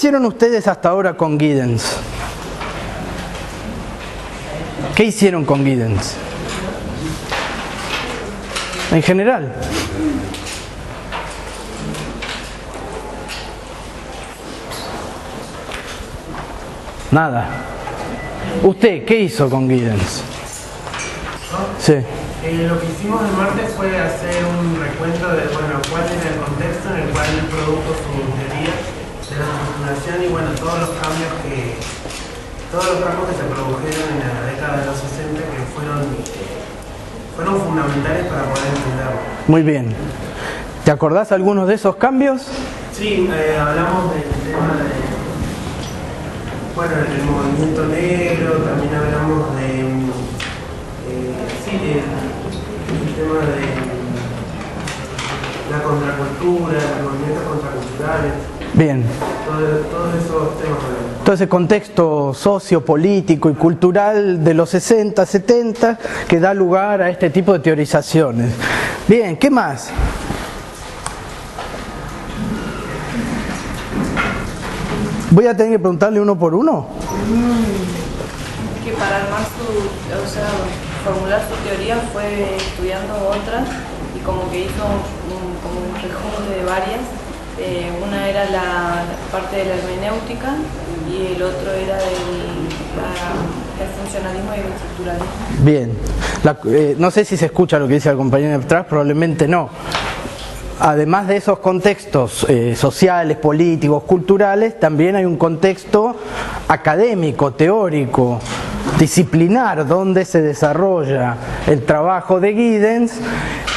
hicieron ustedes hasta ahora con Giddens? ¿Qué hicieron con Giddens? En general. Nada. ¿Usted qué hizo con Giddens? Sí. Lo que hicimos el martes fue hacer un recuento de cuál era el contexto en el cual él produjo su teoría de la estructuración y todos los cambios que se produjeron en la década de los 60 que fueron fundamentales para poder entenderlo. Muy bien. ¿Te acordás algunos de esos cambios? Sí, hablamos del tema del movimiento negro, también hablamos del tema de la contracultura, los movimientos contraculturales. Bien. Todos esos temas. Todo ese contexto sociopolítico y cultural de los 60, 70 que da lugar a este tipo de teorizaciones. Bien, ¿qué más? Voy a tener que preguntarle uno por uno. Que para armar formular su teoría fue estudiando otras y como que hizo un rejunte de varias. Una era la parte de la hermenéutica y el otro era el funcionalismo y el estructuralismo. Bien, no sé si se escucha lo que dice el compañero de atrás, probablemente no. Además de esos contextos sociales, políticos, culturales, también hay un contexto académico, teórico, disciplinar, donde se desarrolla el trabajo de Giddens,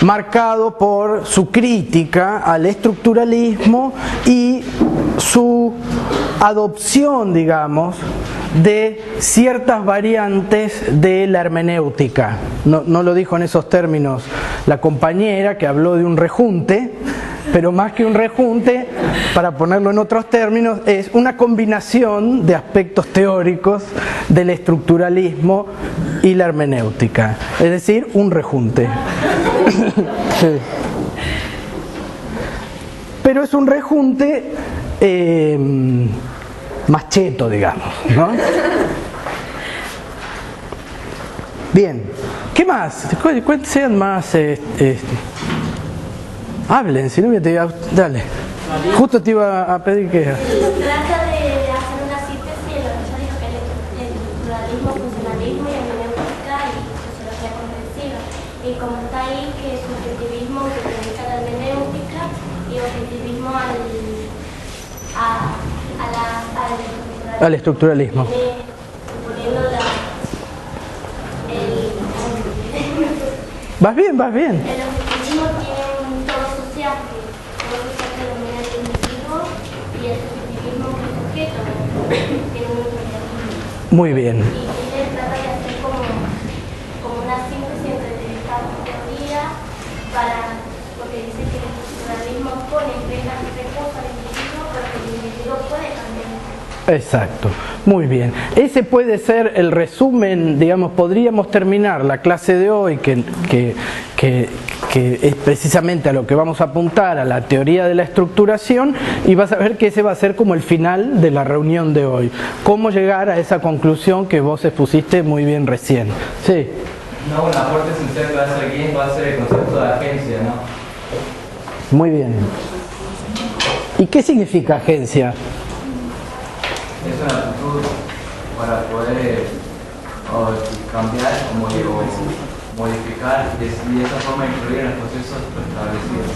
marcado por su crítica al estructuralismo y su adopción, digamos, de ciertas variantes de la hermenéutica. No lo dijo en esos términos la compañera, que habló de un rejunte, pero más que un rejunte, para ponerlo en otros términos, es una combinación de aspectos teóricos del estructuralismo y la hermenéutica, es decir, un rejunte. Sí. Pero es un rejunte más cheto, digamos, ¿no? Bien, ¿qué más? Sean más... hablen, si no me te... Dale. Justo te iba a pedir que... Trata de hacer una síntesis de lo que ya dijo, que el estructuralismo, funcionalismo y hermenéutica y sociología comprensiva. Y como está ahí, que es subjetivismo que utiliza la hermenéutica y objetivismo al estructuralismo. Vas bien, vas bien. El objetivismo tiene un todo social, que domina el individuo, y el subjetivismo que es sujeto, tiene un subjetivismo. Muy bien. Y él trata de hacer como una síntesis entre estas teorías, porque dice que el estructuralismo pone reglas y recursos al individuo, pero que el individuo puede cambiar. Exacto, muy bien. Ese puede ser el resumen, digamos, podríamos terminar la clase de hoy, que es precisamente a lo que vamos a apuntar, a la teoría de la estructuración, y vas a ver que ese va a ser como el final de la reunión de hoy. Cómo llegar a esa conclusión que vos expusiste muy bien recién. Sí. No, un aporte esencial que va a hacer aquí va a ser el concepto de agencia, ¿no? Muy bien. ¿Y qué significa agencia? Es una actitud para poder cambiar o modificar y de esa forma influir en los procesos preestablecidos.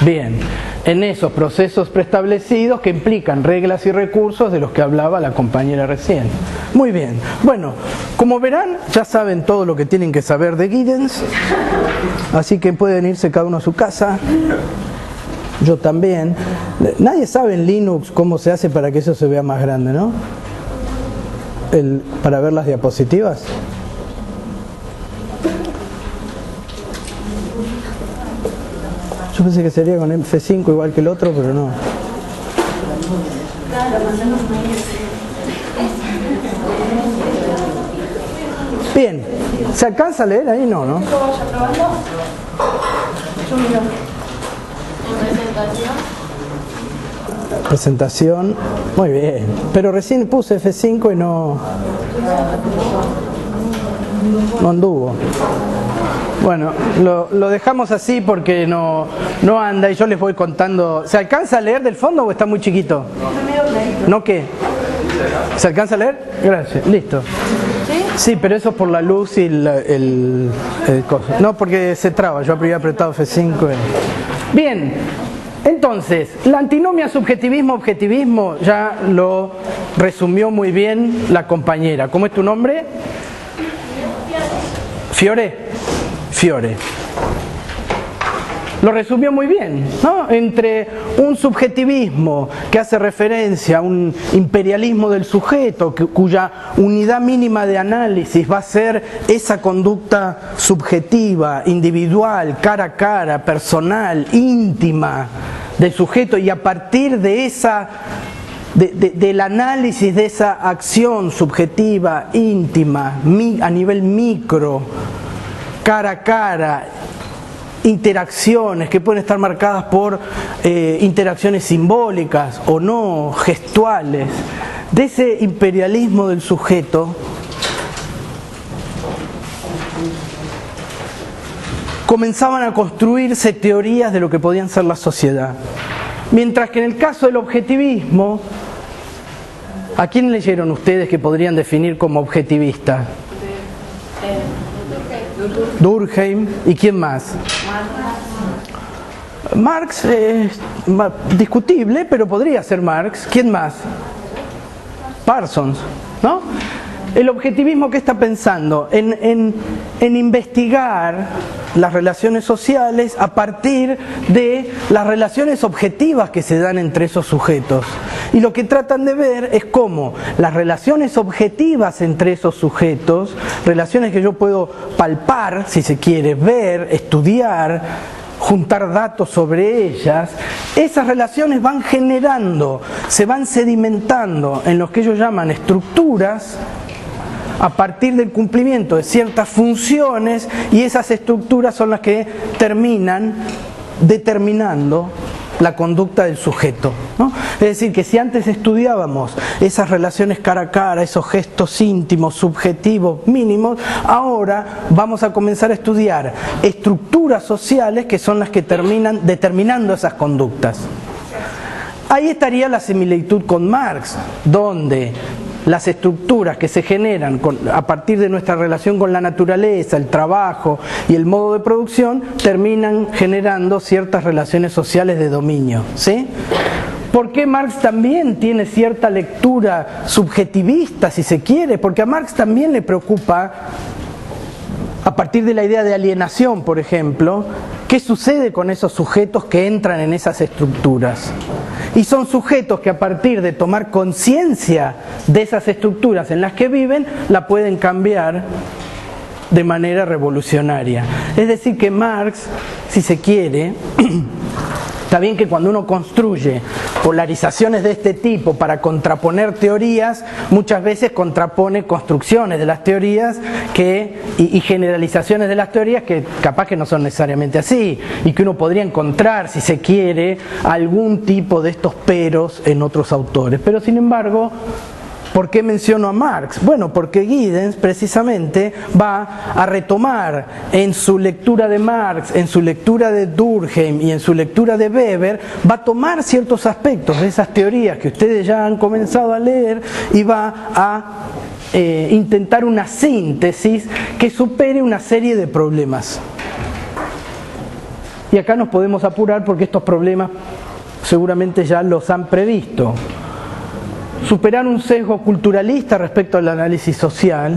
Bien, en esos procesos preestablecidos que implican reglas y recursos de los que hablaba la compañera recién. Muy bien, bueno, como verán, ya saben todo lo que tienen que saber de Giddens, así que pueden irse cada uno a su casa. Yo también. Nadie sabe en Linux cómo se hace para que eso se vea más grande, ¿no? Para ver las diapositivas. Yo pensé que sería con F5 igual que el otro, pero no. Bien. ¿Se alcanza a leer ahí? No, ¿no? Presentación, muy bien, pero recién puse F5 y no anduvo. Bueno, lo dejamos así porque no anda y yo les voy contando. ¿Se alcanza a leer del fondo o está muy chiquito? ¿No qué? ¿Se alcanza a leer? Gracias, listo. Sí, pero eso por la luz y el coso. No, porque se traba, yo había apretado F5. Bien, entonces, la antinomia subjetivismo-objetivismo ya lo resumió muy bien la compañera. ¿Cómo es tu nombre? Fiore. Lo resumió muy bien, ¿no? Entre un subjetivismo que hace referencia a un imperialismo del sujeto, cuya unidad mínima de análisis va a ser esa conducta subjetiva, individual, cara a cara, personal, íntima del sujeto, y a partir de esa del análisis de esa acción subjetiva, íntima, a nivel micro, cara a cara, interacciones que pueden estar marcadas por interacciones simbólicas o no, gestuales, de ese imperialismo del sujeto, comenzaban a construirse teorías de lo que podían ser la sociedad. Mientras que en el caso del objetivismo, ¿a quién leyeron ustedes que podrían definir como objetivista? Durkheim. ¿Y quién más? Marx es discutible, pero podría ser Marx. ¿Quién más? Parsons, ¿no? El objetivismo, ¿qué está pensando? En investigar las relaciones sociales a partir de las relaciones objetivas que se dan entre esos sujetos. Y lo que tratan de ver es cómo las relaciones objetivas entre esos sujetos, relaciones que yo puedo palpar, si se quiere, ver, estudiar, juntar datos sobre ellas, esas relaciones van generando, se van sedimentando en lo que ellos llaman estructuras a partir del cumplimiento de ciertas funciones, y esas estructuras son las que terminan determinando la conducta del sujeto, ¿no? Es decir, que si antes estudiábamos esas relaciones cara a cara, esos gestos íntimos, subjetivos, mínimos, ahora vamos a comenzar a estudiar estructuras sociales que son las que terminan determinando esas conductas. Ahí estaría la similitud con Marx, donde las estructuras que se generan a partir de nuestra relación con la naturaleza, el trabajo y el modo de producción, terminan generando ciertas relaciones sociales de dominio, ¿sí? ¿Por qué Marx también tiene cierta lectura subjetivista, si se quiere? Porque a Marx también le preocupa, a partir de la idea de alienación, por ejemplo, ¿qué sucede con esos sujetos que entran en esas estructuras? Y son sujetos que a partir de tomar conciencia de esas estructuras en las que viven, la pueden cambiar de manera revolucionaria. Es decir, que Marx, si se quiere, está bien que cuando uno construye polarizaciones de este tipo para contraponer teorías, muchas veces contrapone construcciones de las teorías y generalizaciones de las teorías que capaz que no son necesariamente así, y que uno podría encontrar, si se quiere, algún tipo de estos peros en otros autores. Pero sin embargo, ¿por qué menciono a Marx? Bueno, porque Giddens precisamente va a retomar en su lectura de Marx, en su lectura de Durkheim y en su lectura de Weber, va a tomar ciertos aspectos de esas teorías que ustedes ya han comenzado a leer y va a intentar una síntesis que supere una serie de problemas. Y acá nos podemos apurar porque estos problemas seguramente ya los han previsto. Superar un sesgo culturalista respecto al análisis social,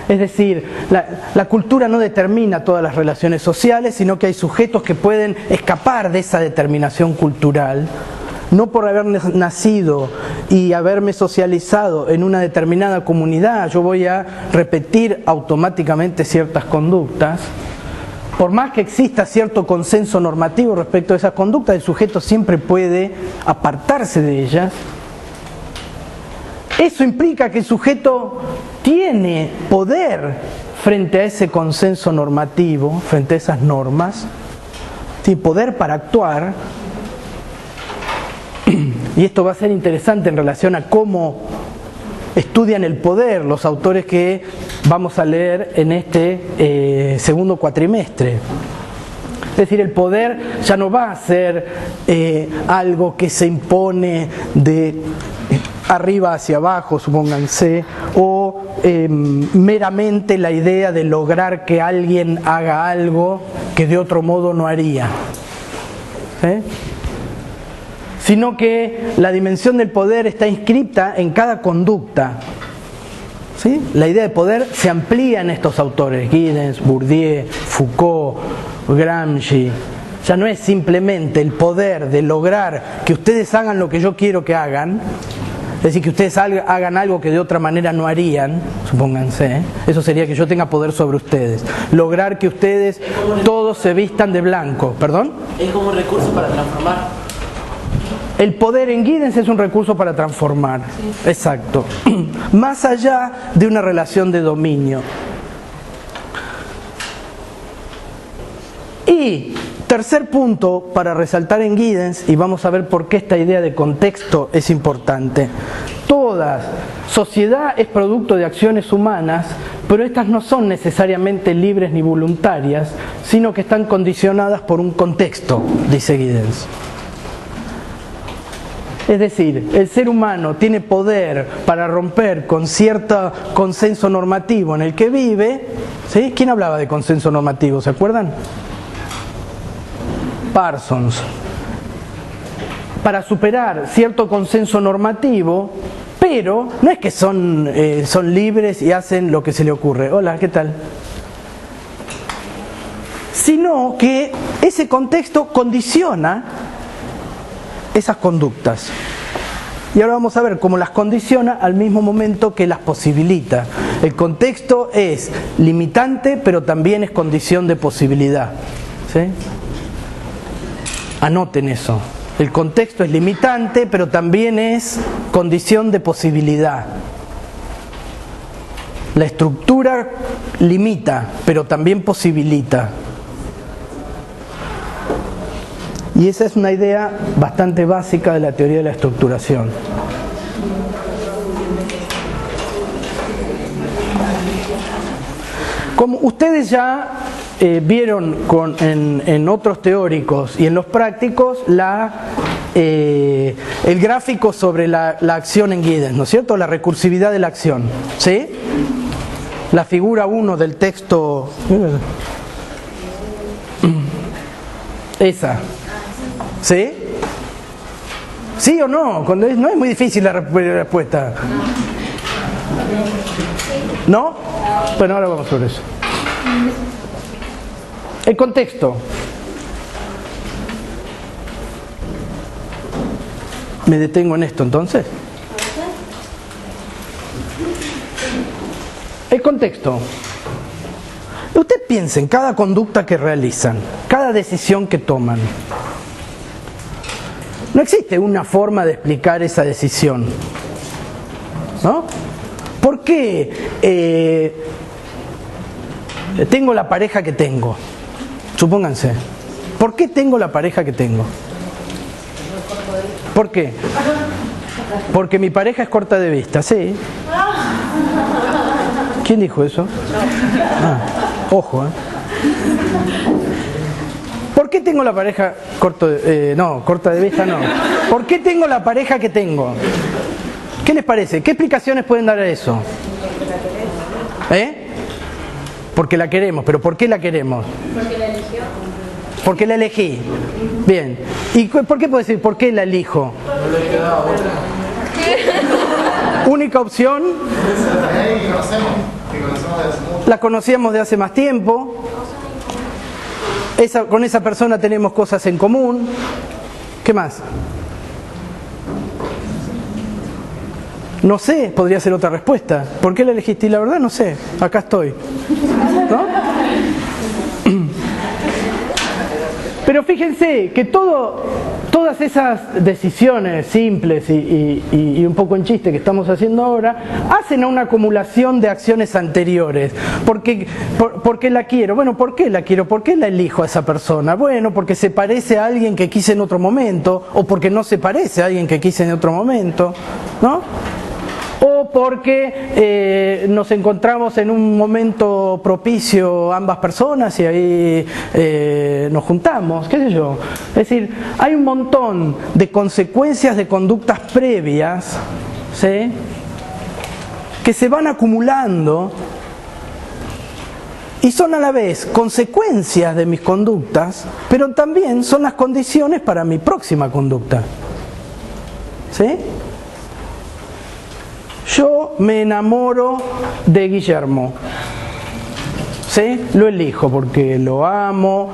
es decir, la cultura no determina todas las relaciones sociales, sino que hay sujetos que pueden escapar de esa determinación cultural, no por haber nacido y haberme socializado en una determinada comunidad, yo voy a repetir automáticamente ciertas conductas. Por más que exista cierto consenso normativo respecto a esas conductas, el sujeto siempre puede apartarse de ellas. Eso implica que el sujeto tiene poder frente a ese consenso normativo, frente a esas normas, tiene poder para actuar, y esto va a ser interesante en relación a cómo estudian el poder los autores que vamos a leer en este segundo cuatrimestre. Es decir, el poder ya no va a ser algo que se impone de arriba hacia abajo, supónganse, o meramente la idea de lograr que alguien haga algo que de otro modo no haría. Sino que la dimensión del poder está inscripta en cada conducta. ¿Sí? La idea de poder se amplía en estos autores, Giddens, Bourdieu, Foucault, Gramsci. Ya no es simplemente el poder de lograr que ustedes hagan lo que yo quiero que hagan, es decir, que ustedes hagan algo que de otra manera no harían, supónganse, eso sería que yo tenga poder sobre ustedes. Lograr que ustedes todos se vistan de blanco. ¿Perdón? Es como un recurso para transformar. El poder en Giddens es un recurso para transformar. Sí. Exacto. Más allá de una relación de dominio. Y tercer punto para resaltar en Giddens, y vamos a ver por qué esta idea de contexto es importante. Toda sociedad es producto de acciones humanas, pero estas no son necesariamente libres ni voluntarias, sino que están condicionadas por un contexto, dice Giddens. Es decir, el ser humano tiene poder para romper con cierto consenso normativo en el que vive. ¿Sí? ¿Quién hablaba de consenso normativo? ¿Se acuerdan? Parsons. Para superar cierto consenso normativo, pero no es que son libres y hacen lo que se le ocurre. Hola, ¿qué tal? Sino que ese contexto condiciona esas conductas. Y ahora vamos a ver cómo las condiciona al mismo momento que las posibilita. El contexto es limitante, pero también es condición de posibilidad. ¿Sí? Anoten eso. El contexto es limitante, pero también es condición de posibilidad. La estructura limita, pero también posibilita. Y esa es una idea bastante básica de la teoría de la estructuración. Como ustedes ya vieron en otros teóricos y en los prácticos el gráfico sobre la acción en Giddens, ¿no es cierto? La recursividad de la acción, ¿sí? La figura 1 del texto, esa. ¿Sí? ¿Sí o no? No es muy difícil la respuesta. ¿No? Bueno, ahora vamos sobre eso. El contexto. ¿Me detengo en esto entonces? El contexto. Usted piensa en cada conducta que realizan, cada decisión que toman. No existe una forma de explicar esa decisión, ¿no? ¿Por qué tengo la pareja que tengo? Supónganse. ¿Por qué tengo la pareja que tengo? ¿Por qué? Porque mi pareja es corta de vista, ¿sí? ¿Quién dijo eso? Ojo, ¿Por qué tengo la pareja corta de vista no? ¿Por qué tengo la pareja que tengo? ¿Qué les parece? ¿Qué explicaciones pueden dar a eso? Porque la queremos, pero ¿por qué la queremos? Porque la eligió. Porque la elegí. Bien. ¿Y por qué puedo decir por qué la elijo? No le queda otra. Única opción. La conocíamos de hace más tiempo. Con esa persona tenemos cosas en común. ¿Qué más? No sé, podría ser otra respuesta. ¿Por qué la elegiste? Y la verdad no sé. Acá estoy. ¿No? Pero fíjense que todo todas esas decisiones simples y un poco en chiste que estamos haciendo ahora, hacen a una acumulación de acciones anteriores. ¿Por qué la quiero? Bueno, ¿por qué la quiero? ¿Por qué la elijo a esa persona? Bueno, porque se parece a alguien que quise en otro momento, o porque no se parece a alguien que quise en otro momento, ¿no? O porque nos encontramos en un momento propicio ambas personas y ahí nos juntamos, qué sé yo. Es decir, hay un montón de consecuencias de conductas previas, ¿sí?, que se van acumulando y son a la vez consecuencias de mis conductas, pero también son las condiciones para mi próxima conducta. ¿Sí? Yo me enamoro de Guillermo, ¿sí? Lo elijo porque lo amo.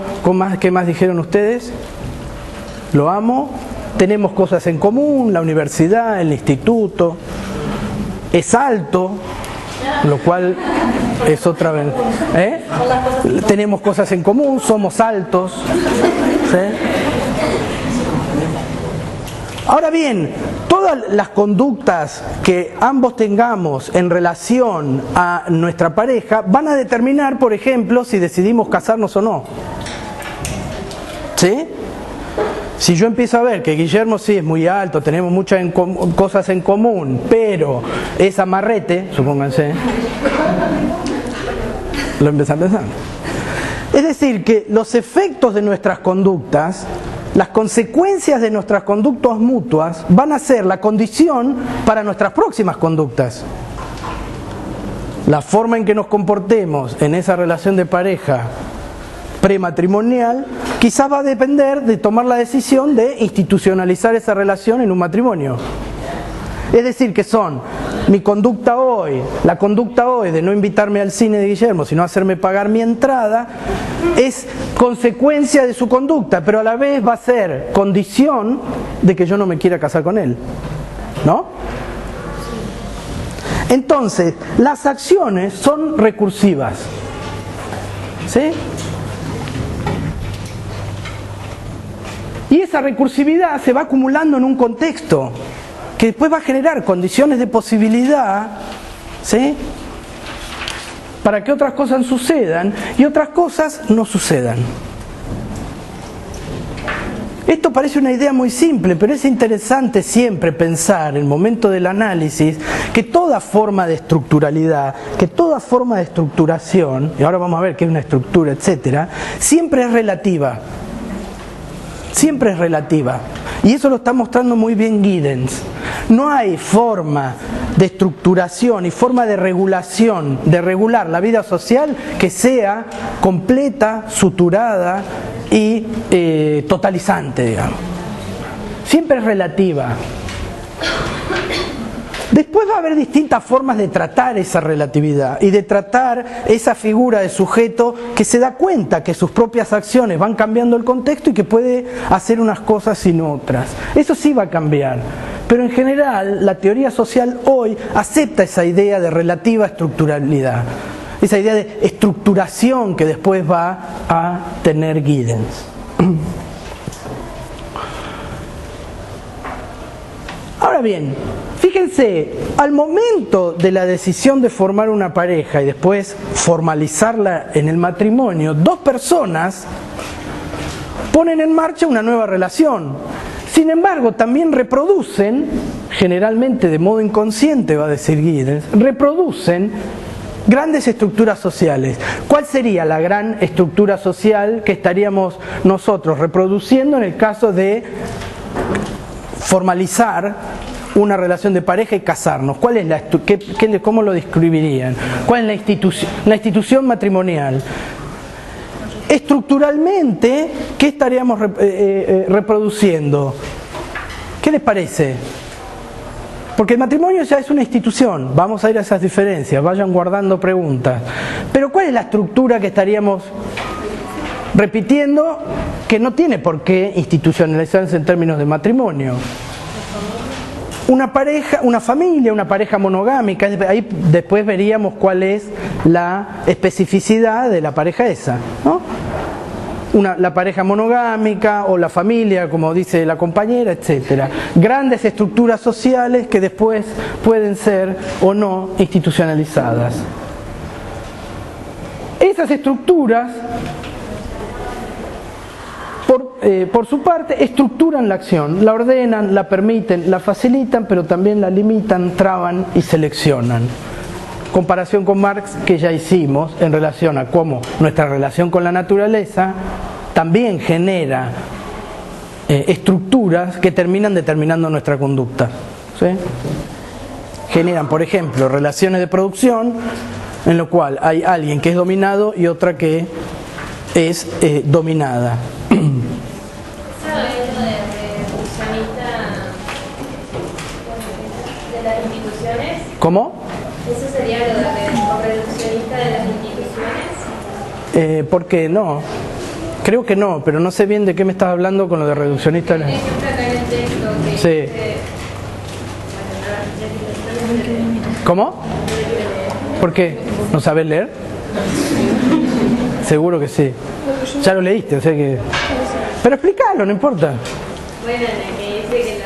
¿Qué más dijeron ustedes? Lo amo, tenemos cosas en común, la universidad, el instituto, es alto, lo cual es otra vez, tenemos cosas en común, somos altos, ¿sí? Ahora bien, todas las conductas que ambos tengamos en relación a nuestra pareja van a determinar, por ejemplo, si decidimos casarnos o no. ¿Sí? Si yo empiezo a ver que Guillermo sí es muy alto, tenemos muchas cosas en común, pero es amarrete, supónganse, lo empecé a pensar. Es decir, que los efectos de nuestras conductas, las consecuencias de nuestras conductas mutuas van a ser la condición para nuestras próximas conductas. La forma en que nos comportemos en esa relación de pareja prematrimonial quizás va a depender de tomar la decisión de institucionalizar esa relación en un matrimonio. Es decir, que son mi conducta hoy, la conducta hoy de no invitarme al cine de Guillermo, sino hacerme pagar mi entrada, es consecuencia de su conducta, pero a la vez va a ser condición de que yo no me quiera casar con él, ¿no? Entonces, las acciones son recursivas, ¿sí? Y esa recursividad se va acumulando en un contexto que después va a generar condiciones de posibilidad, ¿sí?, para que otras cosas sucedan y otras cosas no sucedan. Esto parece una idea muy simple, pero es interesante siempre pensar en el momento del análisis que toda forma de estructuralidad, que toda forma de estructuración, y ahora vamos a ver qué es una estructura, etcétera, siempre es relativa. Siempre es relativa. Y eso lo está mostrando muy bien Giddens. No hay forma de estructuración y forma de regulación, de regular la vida social que sea completa, suturada y totalizante, digamos. Siempre es relativa. Después va a haber distintas formas de tratar esa relatividad y de tratar esa figura de sujeto que se da cuenta que sus propias acciones van cambiando el contexto y que puede hacer unas cosas sin otras. Eso sí va a cambiar, pero en general la teoría social hoy acepta esa idea de relativa estructuralidad, esa idea de estructuración que después va a tener Giddens. Ahora bien, fíjense, al momento de la decisión de formar una pareja y después formalizarla en el matrimonio, dos personas ponen en marcha una nueva relación. Sin embargo, también reproducen, generalmente de modo inconsciente, va a decir Giddens, reproducen grandes estructuras sociales. ¿Cuál sería la gran estructura social que estaríamos nosotros reproduciendo en el caso de formalizar una relación de pareja y casarnos? ¿Cuál es cómo lo describirían? ¿Cuál es la institución matrimonial? Estructuralmente, ¿qué estaríamos reproduciendo? ¿Qué les parece? Porque el matrimonio ya es una institución, vamos a ir a esas diferencias, vayan guardando preguntas. Pero ¿cuál es la estructura que estaríamos repitiendo que no tiene por qué institucionalizarse en términos de matrimonio? Una pareja, una familia, una pareja monogámica, ahí después veríamos cuál es la especificidad de la pareja esa, ¿no? la pareja monogámica o la familia, como dice la compañera, etcétera. Grandes estructuras sociales que después pueden ser o no institucionalizadas. Esas estructuras, por su parte, estructuran la acción, la ordenan, la permiten, la facilitan, pero también la limitan, traban y seleccionan. Comparación con Marx que ya hicimos en relación a cómo nuestra relación con la naturaleza también genera estructuras que terminan determinando nuestra conducta, ¿sí? Generan, por ejemplo, relaciones de producción en lo cual hay alguien que es dominado y otra que es dominada. Eso es lo de reduccionista de las instituciones. ¿Cómo? ¿Eso sería lo de reduccionista de las instituciones? ¿Por qué no? Creo que no, pero no sé bien de qué me estás hablando con lo de reduccionista. Por ejemplo, acá en el texto que Sí. dice... ¿Cómo? ¿Por qué? ¿No sabes leer? Seguro que sí. Ya lo leíste, o sea que... Pero explícalo, no importa. Bueno, en la que dice que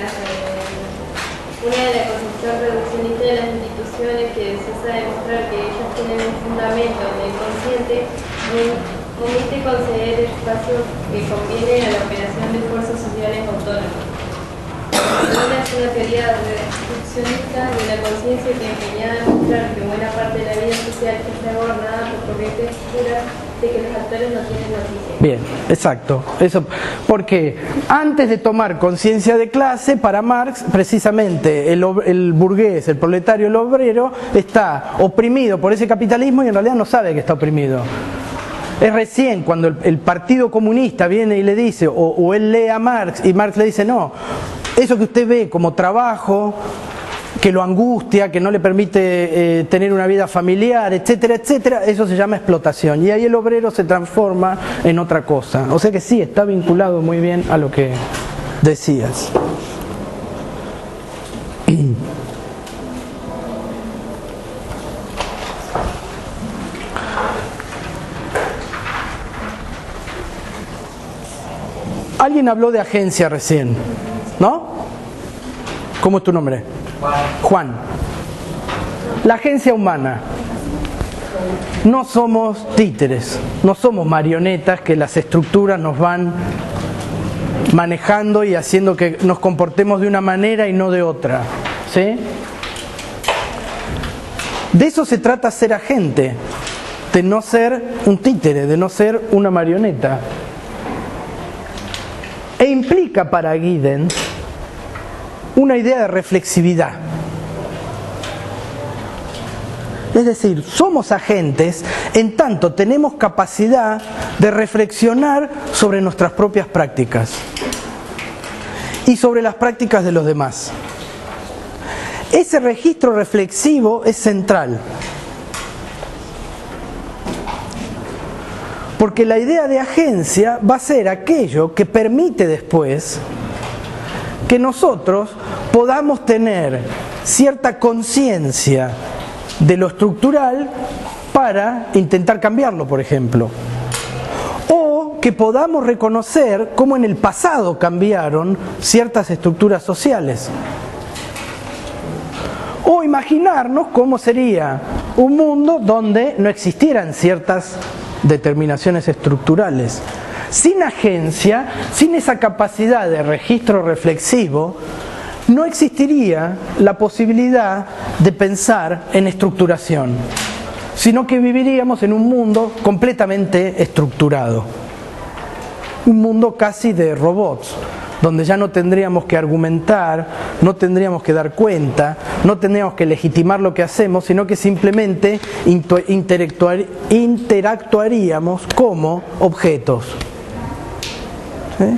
una de las concepción reduccionista de las instituciones que desea demostrar que ellas tienen un fundamento en el consciente, omite conceder espacios que convienen a la operación de fuerzas sociales autónomas. Una es una teoría reduccionista de la conciencia que empeñada en mostrar que buena parte de la vida social está gobernada por corrientes puras de que los actores no tienen noticia. Bien, exacto. Eso, porque antes de tomar conciencia de clase, para Marx, precisamente el burgués, el proletario, el obrero, está oprimido por ese capitalismo y en realidad no sabe que está oprimido. Es recién cuando el Partido Comunista viene y le dice, o él lee a Marx y Marx le dice, no, eso que usted ve como trabajo, que lo angustia, que no le permite tener una vida familiar, etcétera, etcétera, eso se llama explotación. Y ahí el obrero se transforma en otra cosa. O sea que sí, está vinculado muy bien a lo que decías. Alguien habló de agencia recién, ¿no? ¿Cómo es tu nombre? Juan. La agencia humana. No somos títeres, no somos marionetas que las estructuras nos van manejando y haciendo que nos comportemos de una manera y no de otra, ¿sí? De eso se trata ser agente, de no ser un títere, de no ser una marioneta. E implica para Giddens una idea de reflexividad. Es decir, somos agentes en tanto tenemos capacidad de reflexionar sobre nuestras propias prácticas y sobre las prácticas de los demás. Ese registro reflexivo es central. Porque la idea de agencia va a ser aquello que permite después que nosotros podamos tener cierta conciencia de lo estructural para intentar cambiarlo, por ejemplo. O que podamos reconocer cómo en el pasado cambiaron ciertas estructuras sociales. O imaginarnos cómo sería un mundo donde no existieran ciertas determinaciones estructurales. Sin agencia, sin esa capacidad de registro reflexivo, no existiría la posibilidad de pensar en estructuración, sino que viviríamos en un mundo completamente estructurado. Un mundo casi de robots, donde ya no tendríamos que argumentar, no tendríamos que dar cuenta, no tendríamos que legitimar lo que hacemos, sino que simplemente interactuaríamos como objetos. ¿Sí?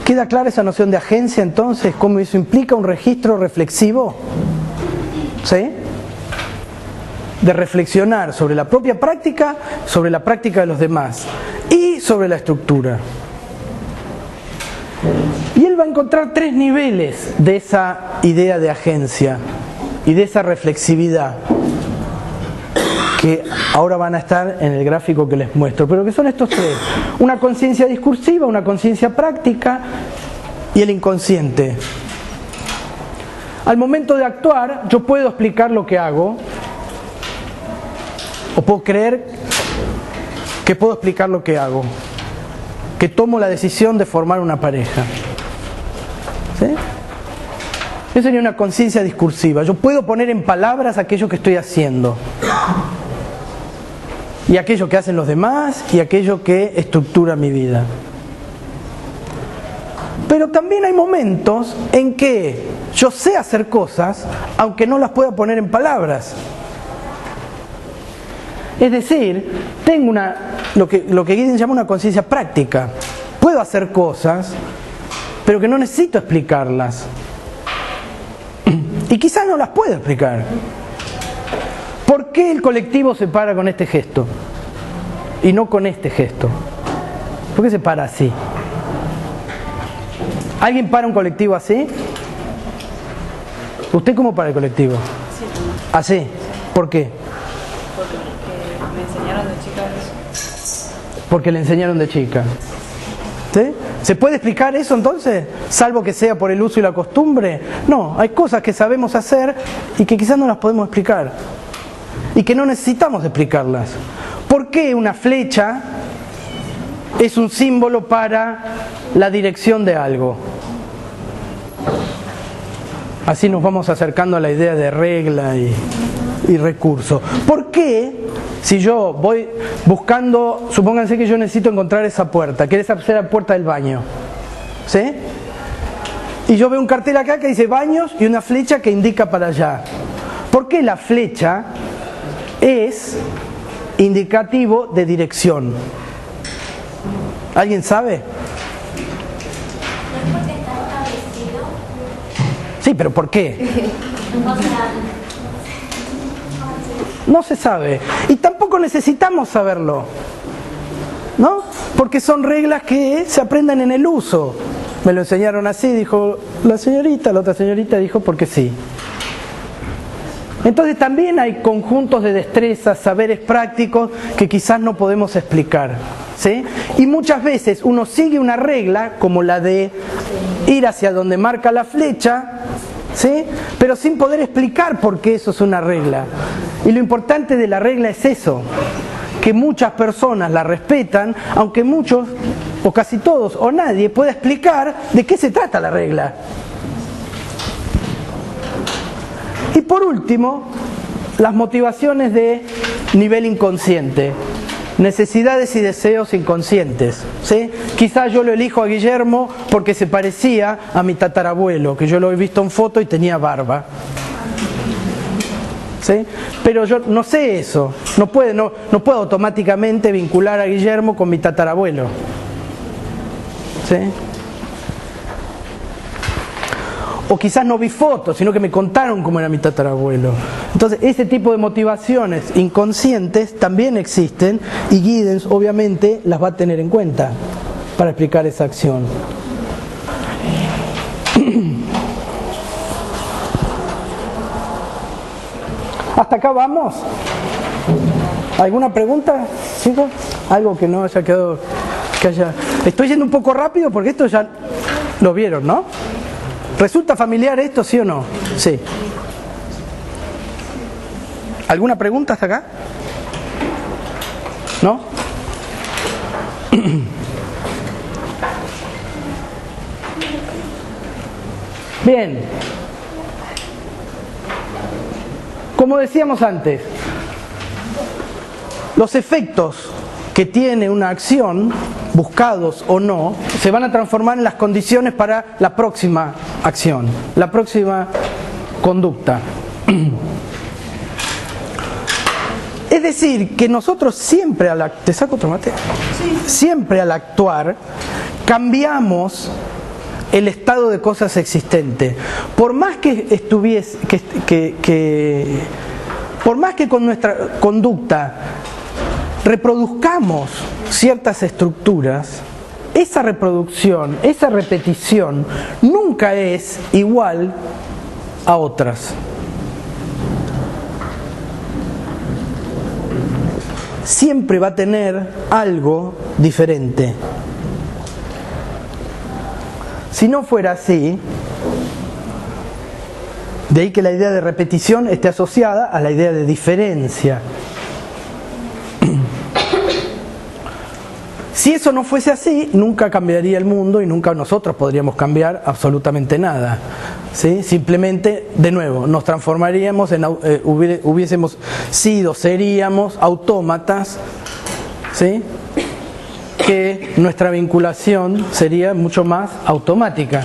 ¿Queda clara esa noción de agencia entonces? ¿Cómo eso implica un registro reflexivo? ¿Sí? De reflexionar sobre la propia práctica, sobre la práctica de los demás y sobre la estructura. Y él va a encontrar tres niveles de esa idea de agencia. y de esa reflexividad que ahora van a estar en el gráfico que les muestro, pero que son estos tres: una conciencia discursiva, una conciencia práctica y el inconsciente. Al momento de actuar, yo puedo explicar lo que hago, o puedo creer que puedo explicar lo que hago, que tomo la decisión de formar una pareja. ¿Sí? Eso sería una conciencia discursiva. Yo puedo poner en palabras aquello que estoy haciendo, y aquello que hacen los demás, y aquello que estructura mi vida. Pero también hay momentos en que yo sé hacer cosas, aunque no las pueda poner en palabras. Es decir, tengo lo que Giddens llama una conciencia práctica. Puedo hacer cosas, pero que no necesito explicarlas. Y quizás no las puedo explicar. ¿Por qué el colectivo se para con este gesto y no con este gesto? ¿Por qué se para así? ¿Alguien para un colectivo así? ¿Usted cómo para el colectivo? ¿Así? ¿Por qué? Porque me enseñaron de chica eso. Porque le enseñaron de chica. ¿Sí? ¿Se puede explicar eso entonces? Salvo que sea por el uso y la costumbre. No, hay cosas que sabemos hacer y que quizás no las podemos explicar. Y que no necesitamos explicarlas. ¿Por qué una flecha es un símbolo para la dirección de algo? Así nos vamos acercando a la idea de regla y recurso. ¿Por qué, si yo voy buscando, supónganse que yo necesito encontrar esa puerta, que es la puerta del baño, ¿sí? Y yo veo un cartel acá que dice baños y una flecha que indica para allá. ¿Por qué la flecha es indicativo de dirección? ¿Alguien sabe? Sí, pero ¿por qué? No se sabe. Y tampoco necesitamos saberlo, ¿no? Porque son reglas que se aprenden en el uso. Me lo enseñaron así, dijo la señorita, la otra señorita dijo porque sí. Entonces también hay conjuntos de destrezas, saberes prácticos que quizás no podemos explicar, ¿sí? Y muchas veces uno sigue una regla como la de ir hacia donde marca la flecha, ¿sí? Pero sin poder explicar por qué eso es una regla. Y lo importante de la regla es eso, que muchas personas la respetan, aunque muchos, o casi todos, o nadie pueda explicar de qué se trata la regla. Y por último, las motivaciones de nivel inconsciente. Necesidades y deseos inconscientes, ¿sí? Quizás yo lo elijo a Guillermo porque se parecía a mi tatarabuelo, que yo lo he visto en foto y tenía barba, ¿sí? Pero yo no sé eso, no puedo automáticamente vincular a Guillermo con mi tatarabuelo, ¿sí? O quizás no vi fotos, sino que me contaron cómo era mi tatarabuelo. Entonces, ese tipo de motivaciones inconscientes también existen y Giddens obviamente las va a tener en cuenta para explicar esa acción. ¿Hasta acá vamos? ¿Alguna pregunta, chicos? Algo que no haya quedado... Estoy yendo un poco rápido porque esto ya lo vieron, ¿no? ¿Resulta familiar esto, sí o no? Sí. ¿Alguna pregunta hasta acá? ¿No? Bien. Como decíamos antes, los efectos que tiene una acción, buscados o no, se van a transformar en las condiciones para la próxima acción, la próxima conducta. Es decir, que nosotros siempre ¿te saco otro mate? Sí. Siempre al actuar cambiamos el estado de cosas existente. Por más que por más que con nuestra conducta reproduzcamos ciertas estructuras, esa reproducción, esa repetición nunca es igual a otras. siempre va a tener algo diferente. Si no fuera así, de ahí que la idea de repetición esté asociada a la idea de diferencia. Si eso no fuese así, nunca cambiaría el mundo y nunca nosotros podríamos cambiar absolutamente nada, ¿sí? Simplemente, de nuevo, nos transformaríamos hubiésemos sido, seríamos autómatas, ¿sí? Que nuestra vinculación sería mucho más automática.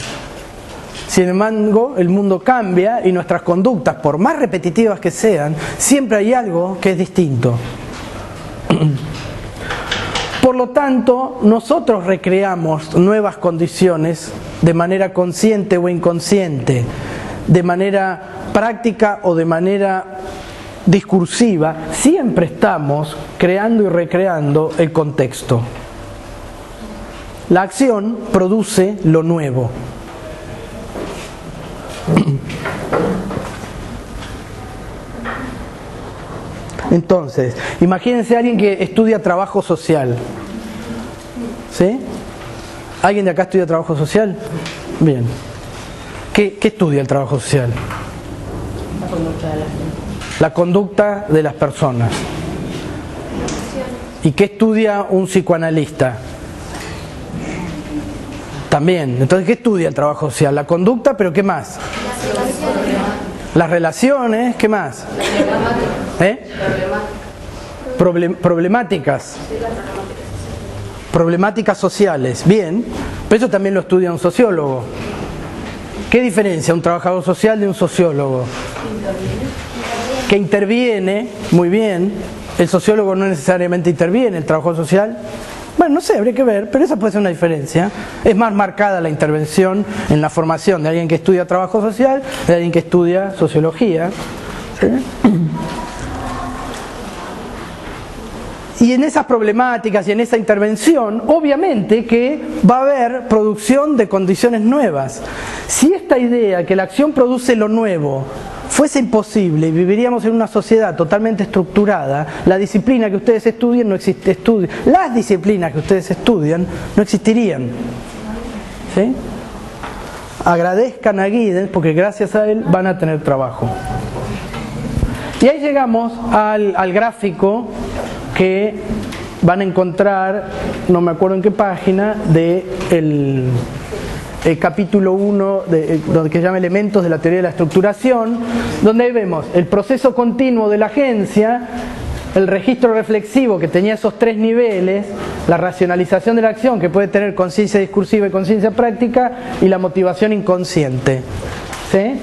Sin embargo, el mundo cambia y nuestras conductas, por más repetitivas que sean, siempre hay algo que es distinto. Por lo tanto, nosotros recreamos nuevas condiciones de manera consciente o inconsciente, de manera práctica o de manera discursiva. Siempre estamos creando y recreando el contexto. La acción produce lo nuevo. Entonces, imagínense a alguien que estudia trabajo social. ¿Sí? ¿Alguien de acá estudia trabajo social? Bien. ¿Qué estudia el trabajo social? La conducta de la gente. La conducta de las personas. ¿Y qué estudia un psicoanalista? También. Entonces, ¿qué estudia el trabajo social? La conducta, pero ¿qué más? Las relaciones, ¿qué más? Problemáticas. Problemáticas sociales. Bien, pero eso también lo estudia un sociólogo. ¿Qué diferencia un trabajador social de un sociólogo? Que interviene, muy bien. El sociólogo no necesariamente interviene, el trabajador social. Bueno, no sé, habría que ver, pero esa puede ser una diferencia. Es más marcada la intervención en la formación de alguien que estudia trabajo social, de alguien que estudia sociología. ¿Sí? Y en esas problemáticas y en esa intervención, obviamente que va a haber producción de condiciones nuevas. Si esta idea que la acción produce lo nuevo fuese imposible y viviríamos en una sociedad totalmente estructurada, la disciplina que ustedes estudian no existe, las disciplinas que ustedes estudian no existirían. ¿Sí? Agradezcan a Giddens porque gracias a él van a tener trabajo. Y ahí llegamos al gráfico que van a encontrar, no me acuerdo en qué página, de el capítulo 1, que se llama Elementos de la teoría de la estructuración, donde ahí vemos el proceso continuo de la agencia, el registro reflexivo que tenía esos tres niveles, la racionalización de la acción que puede tener conciencia discursiva y conciencia práctica, y la motivación inconsciente. ¿Sí?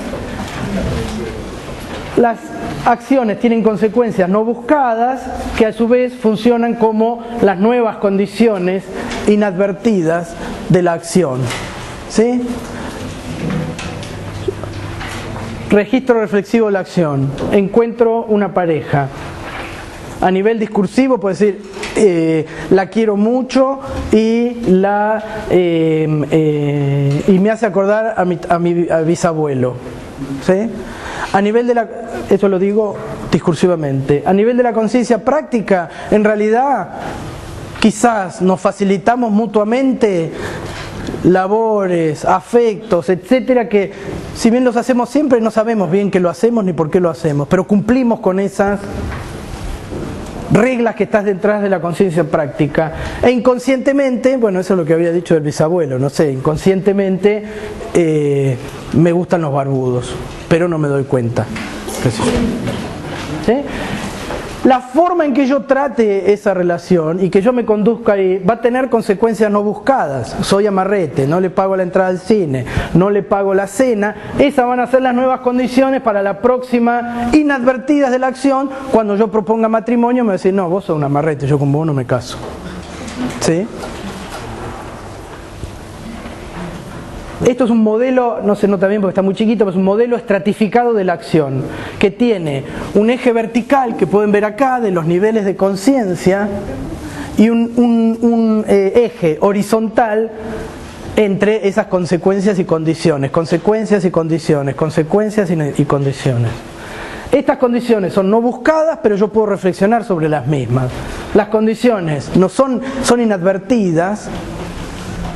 Las acciones tienen consecuencias no buscadas que a su vez funcionan como las nuevas condiciones inadvertidas de la acción. ¿Sí? Registro reflexivo de la acción. Encuentro una pareja. A nivel discursivo puedo decir la quiero mucho y y me hace acordar a mi bisabuelo. ¿Sí? A nivel de esto lo digo discursivamente. A nivel de la conciencia práctica, en realidad quizás nos facilitamos mutuamente labores, afectos, etcétera, que si bien los hacemos siempre no sabemos bien que lo hacemos ni por qué lo hacemos, pero cumplimos con esas reglas que están detrás de la conciencia práctica. E inconscientemente, bueno, eso es lo que había dicho del bisabuelo, no sé, inconscientemente me gustan los barbudos, pero no me doy cuenta. ¿Sí? La forma en que yo trate esa relación y que yo me conduzca ahí va a tener consecuencias no buscadas. Soy amarrete, no le pago la entrada al cine, no le pago la cena. Esas van a ser las nuevas condiciones para la próxima inadvertidas de la acción. Cuando yo proponga matrimonio me va a decir, no, vos sos un amarrete, yo con vos no me caso. ¿Sí? Esto es un modelo, no se nota bien porque está muy chiquito, pero es un modelo estratificado de la acción, que tiene un eje vertical que pueden ver acá de los niveles de conciencia y un eje horizontal entre esas consecuencias y condiciones, consecuencias y condiciones, consecuencias y condiciones. Estas condiciones son no buscadas, pero yo puedo reflexionar sobre las mismas. Las condiciones no son inadvertidas,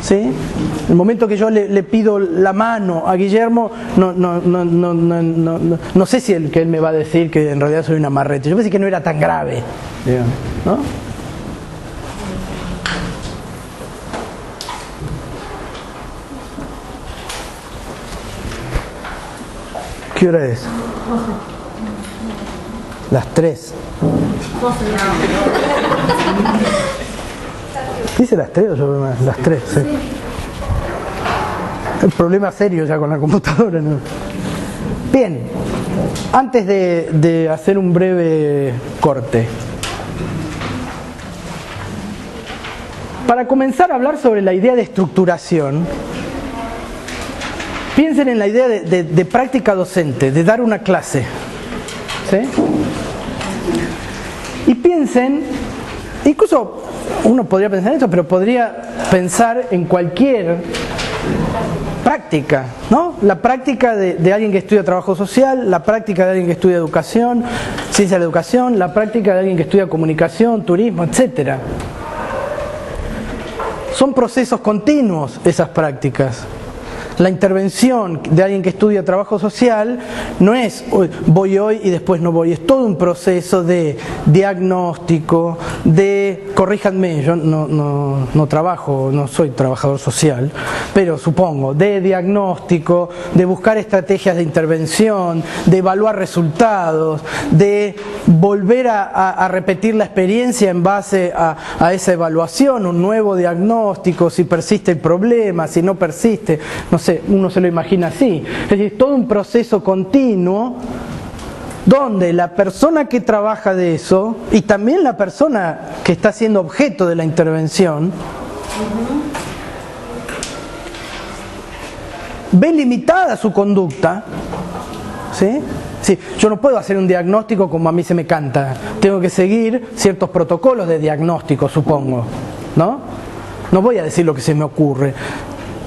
¿sí? En el momento que yo le pido la mano a Guillermo, no sé si que él me va a decir que en realidad soy un amarrete. Yo pensé que no era tan grave, digamos, ¿no? ¿Qué hora es? Las 3. ¿Dice las 3 o yo las 3? Sí. El problema serio ya con la computadora, ¿no? Bien, antes de hacer un breve corte, para comenzar a hablar sobre la idea de estructuración, piensen en la idea de práctica docente, de dar una clase, ¿sí? Y piensen, incluso uno podría pensar en eso, pero podría pensar en cualquier práctica, ¿no? La práctica de alguien que estudia trabajo social, la práctica de alguien que estudia educación, ciencia de la educación, la práctica de alguien que estudia comunicación, turismo, etcétera. Son procesos continuos esas prácticas. La intervención de alguien que estudia trabajo social no es voy hoy y después no voy, es todo un proceso de diagnóstico, corríjanme, yo no trabajo, no soy trabajador social, pero supongo, de diagnóstico, de buscar estrategias de intervención, de evaluar resultados, de volver a repetir la experiencia en base a esa evaluación, un nuevo diagnóstico, si persiste el problema, si no persiste, no sé, uno se lo imagina así. Es decir, todo un proceso continuo donde la persona que trabaja de eso y también la persona que está siendo objeto de la intervención ve limitada su conducta, ¿sí? Sí, yo no puedo hacer un diagnóstico como a mí se me canta, tengo que seguir ciertos protocolos de diagnóstico, supongo, ¿no? No voy a decir lo que se me ocurre.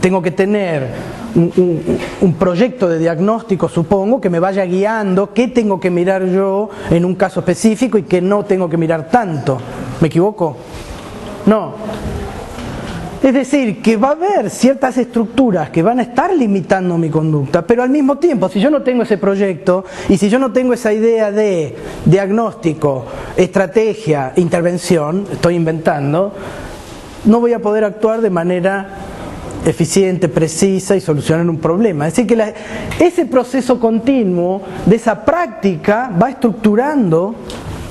Tengo que tener un proyecto de diagnóstico, supongo, que me vaya guiando qué tengo que mirar yo en un caso específico y qué no tengo que mirar tanto. ¿Me equivoco? No. Es decir, que va a haber ciertas estructuras que van a estar limitando mi conducta, pero al mismo tiempo, si yo no tengo ese proyecto y si yo no tengo esa idea de diagnóstico, estrategia, intervención, estoy inventando, no voy a poder actuar de manera eficiente, precisa y solucionar un problema. Es decir, que ese proceso continuo de esa práctica va estructurando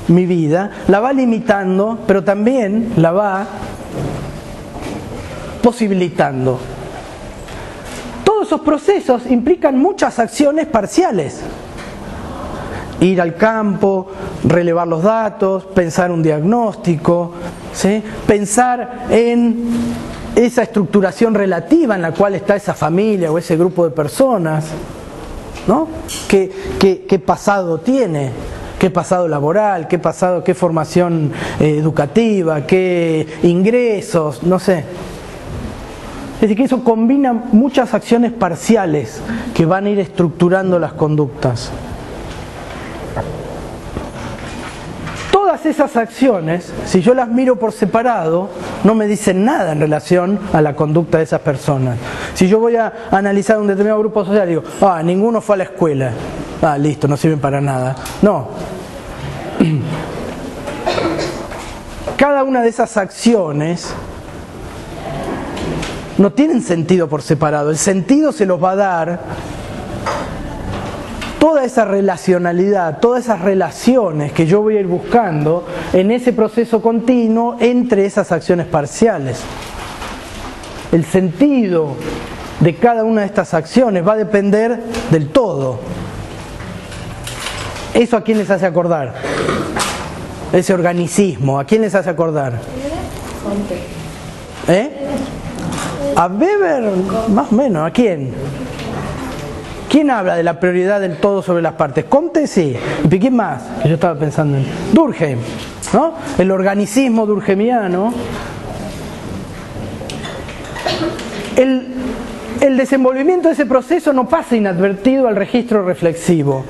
mi vida, la va limitando, pero también la va posibilitando. Todos esos procesos implican muchas acciones parciales. Ir al campo, relevar los datos, pensar un diagnóstico, ¿sí? Pensar en esa estructuración relativa en la cual está esa familia o ese grupo de personas, ¿no? ¿Qué pasado tiene? ¿Qué pasado laboral? ¿Qué formación educativa? ¿Qué ingresos? No sé. Es decir, que eso combina muchas acciones parciales que van a ir estructurando las conductas. Todas esas acciones, si yo las miro por separado, no me dicen nada en relación a la conducta de esas personas. Si yo voy a analizar un determinado grupo social, digo, ninguno fue a la escuela. Listo, no sirven para nada. No. Cada una de esas acciones no tienen sentido por separado. El sentido se los va a dar toda esa relacionalidad, todas esas relaciones que yo voy a ir buscando en ese proceso continuo entre esas acciones parciales. El sentido de cada una de estas acciones va a depender del todo. ¿Eso a quién les hace acordar? Ese organicismo, ¿a quién les hace acordar? A Weber, más o menos, ¿a quién? ¿Quién habla de la prioridad del todo sobre las partes? Comte, sí. ¿Y quién más? Que yo estaba pensando en Durkheim, ¿no? El organicismo durkheimiano. El desenvolvimiento de ese proceso no pasa inadvertido al registro reflexivo.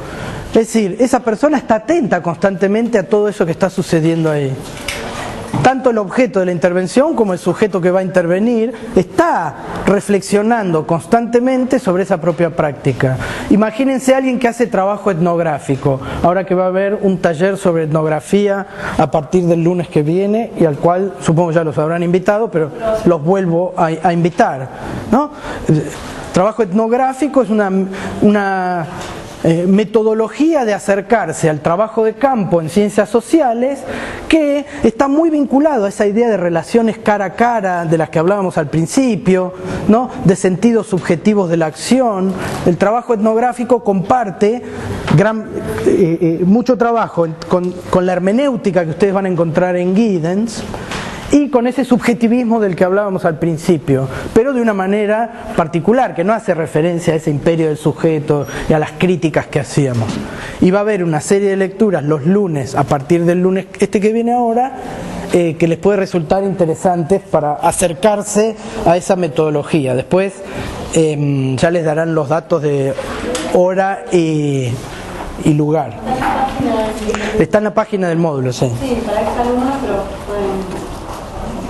Es decir, esa persona está atenta constantemente a todo eso que está sucediendo ahí. Tanto el objeto de la intervención como el sujeto que va a intervenir está reflexionando constantemente sobre esa propia práctica. Imagínense a alguien que hace trabajo etnográfico, ahora que va a haber un taller sobre etnografía a partir del lunes que viene, y al cual supongo ya los habrán invitado, pero los vuelvo a invitar, ¿no? Trabajo etnográfico es una metodología de acercarse al trabajo de campo en ciencias sociales que está muy vinculado a esa idea de relaciones cara a cara de las que hablábamos al principio, ¿no? De sentidos subjetivos de la acción. El trabajo etnográfico comparte mucho trabajo con la hermenéutica que ustedes van a encontrar en Giddens y con ese subjetivismo del que hablábamos al principio, pero de una manera particular, que no hace referencia a ese imperio del sujeto y a las críticas que hacíamos. Y va a haber una serie de lecturas los lunes, a partir del lunes que viene ahora, que les puede resultar interesantes para acercarse a esa metodología. Después ya les darán los datos de hora y lugar. Está en la página del módulo, sí. Sí, para exalumnos, pero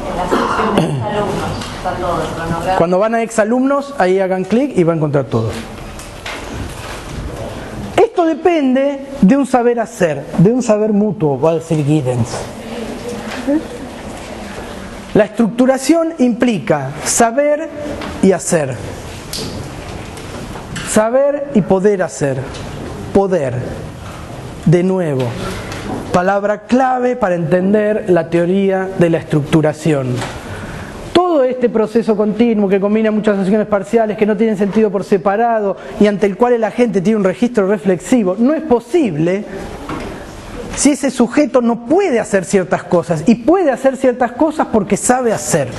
en la sección de exalumnos está todo el cronograma. Cuando van a exalumnos, ahí hagan clic y va a encontrar todo. Esto depende de un saber hacer, de un saber mutuo, va a decir Giddens. La estructuración implica saber y hacer. Saber y poder hacer. Poder. De nuevo, palabra clave para entender la teoría de la estructuración. Todo este proceso continuo que combina muchas acciones parciales que no tienen sentido por separado y ante el cual el agente tiene un registro reflexivo, no es posible si ese sujeto no puede hacer ciertas cosas, y puede hacer ciertas cosas porque sabe hacer.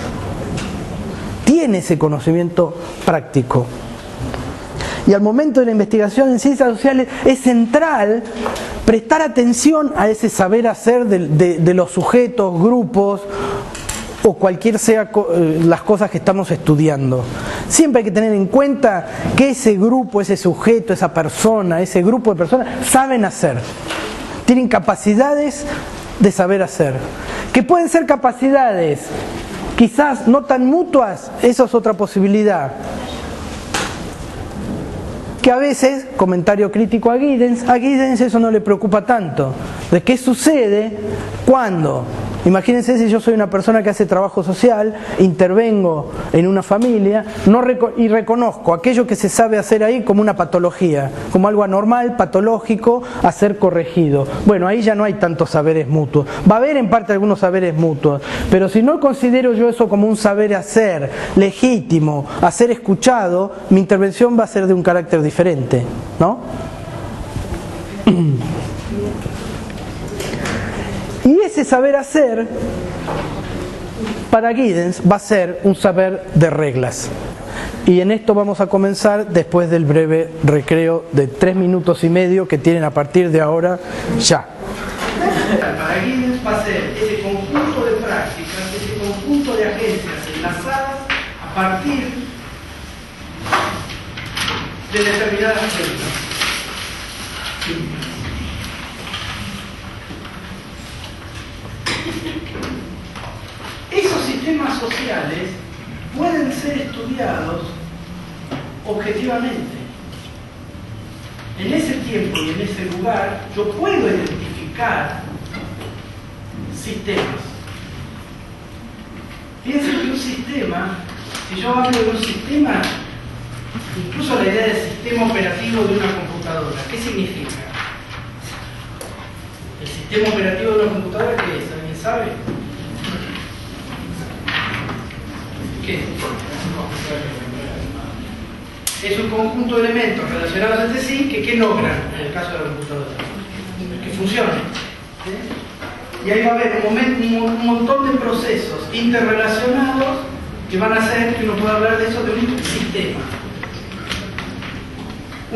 Tiene ese conocimiento práctico. Y al momento de la investigación en ciencias sociales es central prestar atención a ese saber hacer de los sujetos, grupos o cualquier sea las cosas que estamos estudiando. Siempre hay que tener en cuenta que ese grupo, ese sujeto, esa persona, ese grupo de personas saben hacer. Tienen capacidades de saber hacer. Que pueden ser capacidades quizás no tan mutuas, eso es otra posibilidad. Que a veces, comentario crítico a Giddens eso no le preocupa tanto. ¿De qué sucede cuando? Imagínense si yo soy una persona que hace trabajo social, intervengo en una familia y reconozco aquello que se sabe hacer ahí como una patología, como algo anormal, patológico, a ser corregido. Bueno, ahí ya no hay tantos saberes mutuos. Va a haber en parte algunos saberes mutuos, pero si no considero yo eso como un saber hacer legítimo, a ser escuchado, mi intervención va a ser de un carácter diferente, ¿no? Y ese saber hacer, para Giddens, va a ser un saber de reglas. Y en esto vamos a comenzar después del breve recreo de 3 minutos y medio que tienen a partir de ahora ya. Para Giddens va a ser ese conjunto de prácticas, ese conjunto de agencias enlazadas a partir de determinadas reglas. Esos sistemas sociales pueden ser estudiados objetivamente. En ese tiempo y en ese lugar yo puedo identificar sistemas. Piensen que un sistema, si yo hablo de un sistema, incluso la idea del sistema operativo de una computadora, ¿qué significa? ¿El sistema operativo de una computadora qué es? ¿Alguien sabe? ¿Qué? Es un conjunto de elementos relacionados entre sí que ¿qué logran en el caso de la computadora? Que funcionen. ¿Sí? Y ahí va a haber un montón de procesos interrelacionados que van a hacer que uno pueda hablar de eso de un sistema.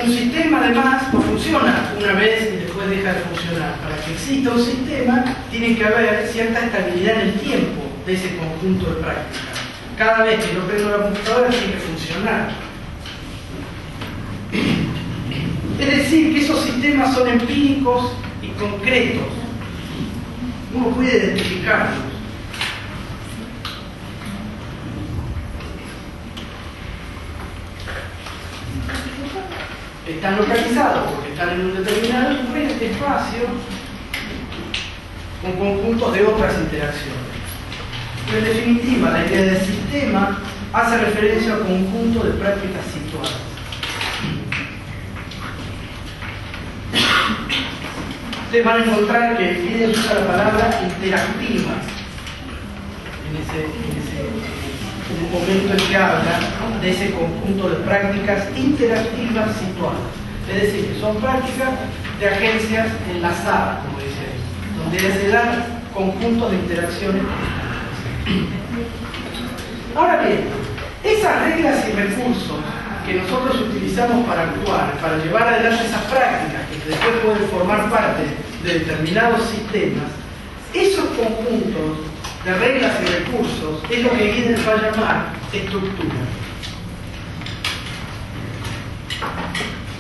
Un sistema además no funciona una vez y después deja de funcionar. Para que exista un sistema tiene que haber cierta estabilidad en el tiempo de ese conjunto de prácticas. Cada vez que yo prendo la computadora tiene que funcionar. Es decir, que esos sistemas son empíricos y concretos. Uno puede identificarlos. Están localizados porque están en un determinado espacio con conjuntos de otras interacciones. Pero en definitiva, la idea del sistema hace referencia a conjunto de prácticas situadas. Ustedes van a encontrar que Fides usa la palabra interactivas en el momento en que habla de ese conjunto de prácticas interactivas situadas. Es decir, que son prácticas de agencias enlazadas, como dice ahí, donde se dan conjuntos de interacciones. Ahora bien, esas reglas y recursos que nosotros utilizamos para actuar, para llevar adelante esas prácticas que después pueden formar parte de determinados sistemas, esos conjuntos de reglas y recursos es lo que Giddens va a llamar estructura.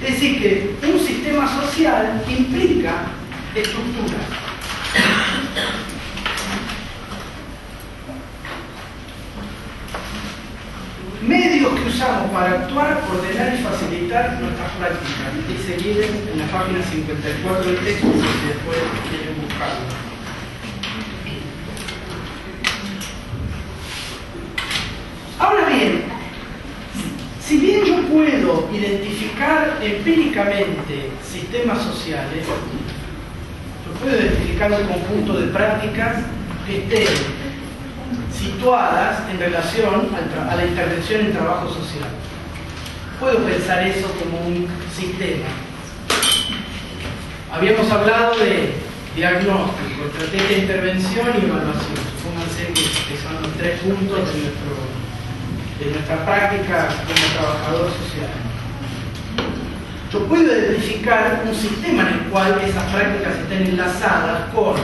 Es decir, que un sistema social implica estructura. Medios que usamos para actuar, ordenar y facilitar nuestras prácticas. Dice Giddens en la página 54 del texto, si después quieren buscarlo. Ahora bien, si bien yo puedo identificar empíricamente sistemas sociales, yo puedo identificar un conjunto de prácticas que estén situadas en relación a la intervención en trabajo social. Puedo pensar eso como un sistema. Habíamos hablado de diagnóstico, estrategia de intervención y evaluación. Supónganse que son los 3 puntos de nuestra práctica como trabajador social. Yo puedo identificar un sistema en el cual esas prácticas estén enlazadas con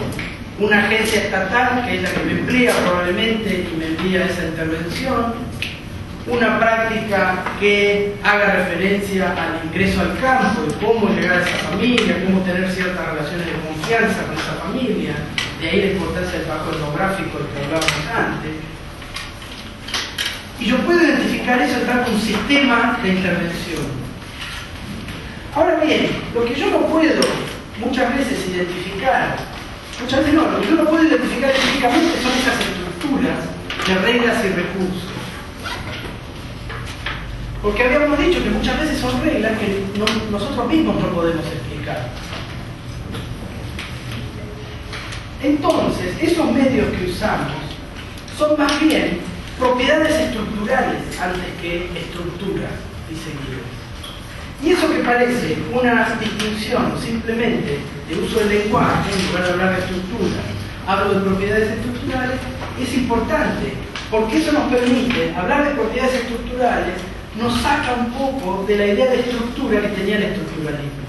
una agencia estatal, que es la que me emplea probablemente y me envía esa intervención, una práctica que haga referencia al ingreso al campo, de cómo llegar a esa familia, cómo tener ciertas relaciones de confianza con esa familia, de ahí la importancia del trabajo etnográfico del que hablábamos antes. Y yo puedo identificar eso en tanto un sistema de intervención. Ahora bien, lo que yo no puedo muchas veces identificar, muchas veces no, lo que yo no puedo identificar específicamente son esas estructuras de reglas y recursos. Porque habíamos dicho que muchas veces son reglas que nosotros mismos no podemos explicar. Entonces, esos medios que usamos son más bien propiedades estructurales antes que estructuras, dice Giddens. Y eso que parece una distinción simplemente de uso del lenguaje, en lugar de hablar de estructuras, hablo de propiedades estructurales, es importante, porque eso nos permite, hablar de propiedades estructurales, nos saca un poco de la idea de estructura que tenía el estructuralismo.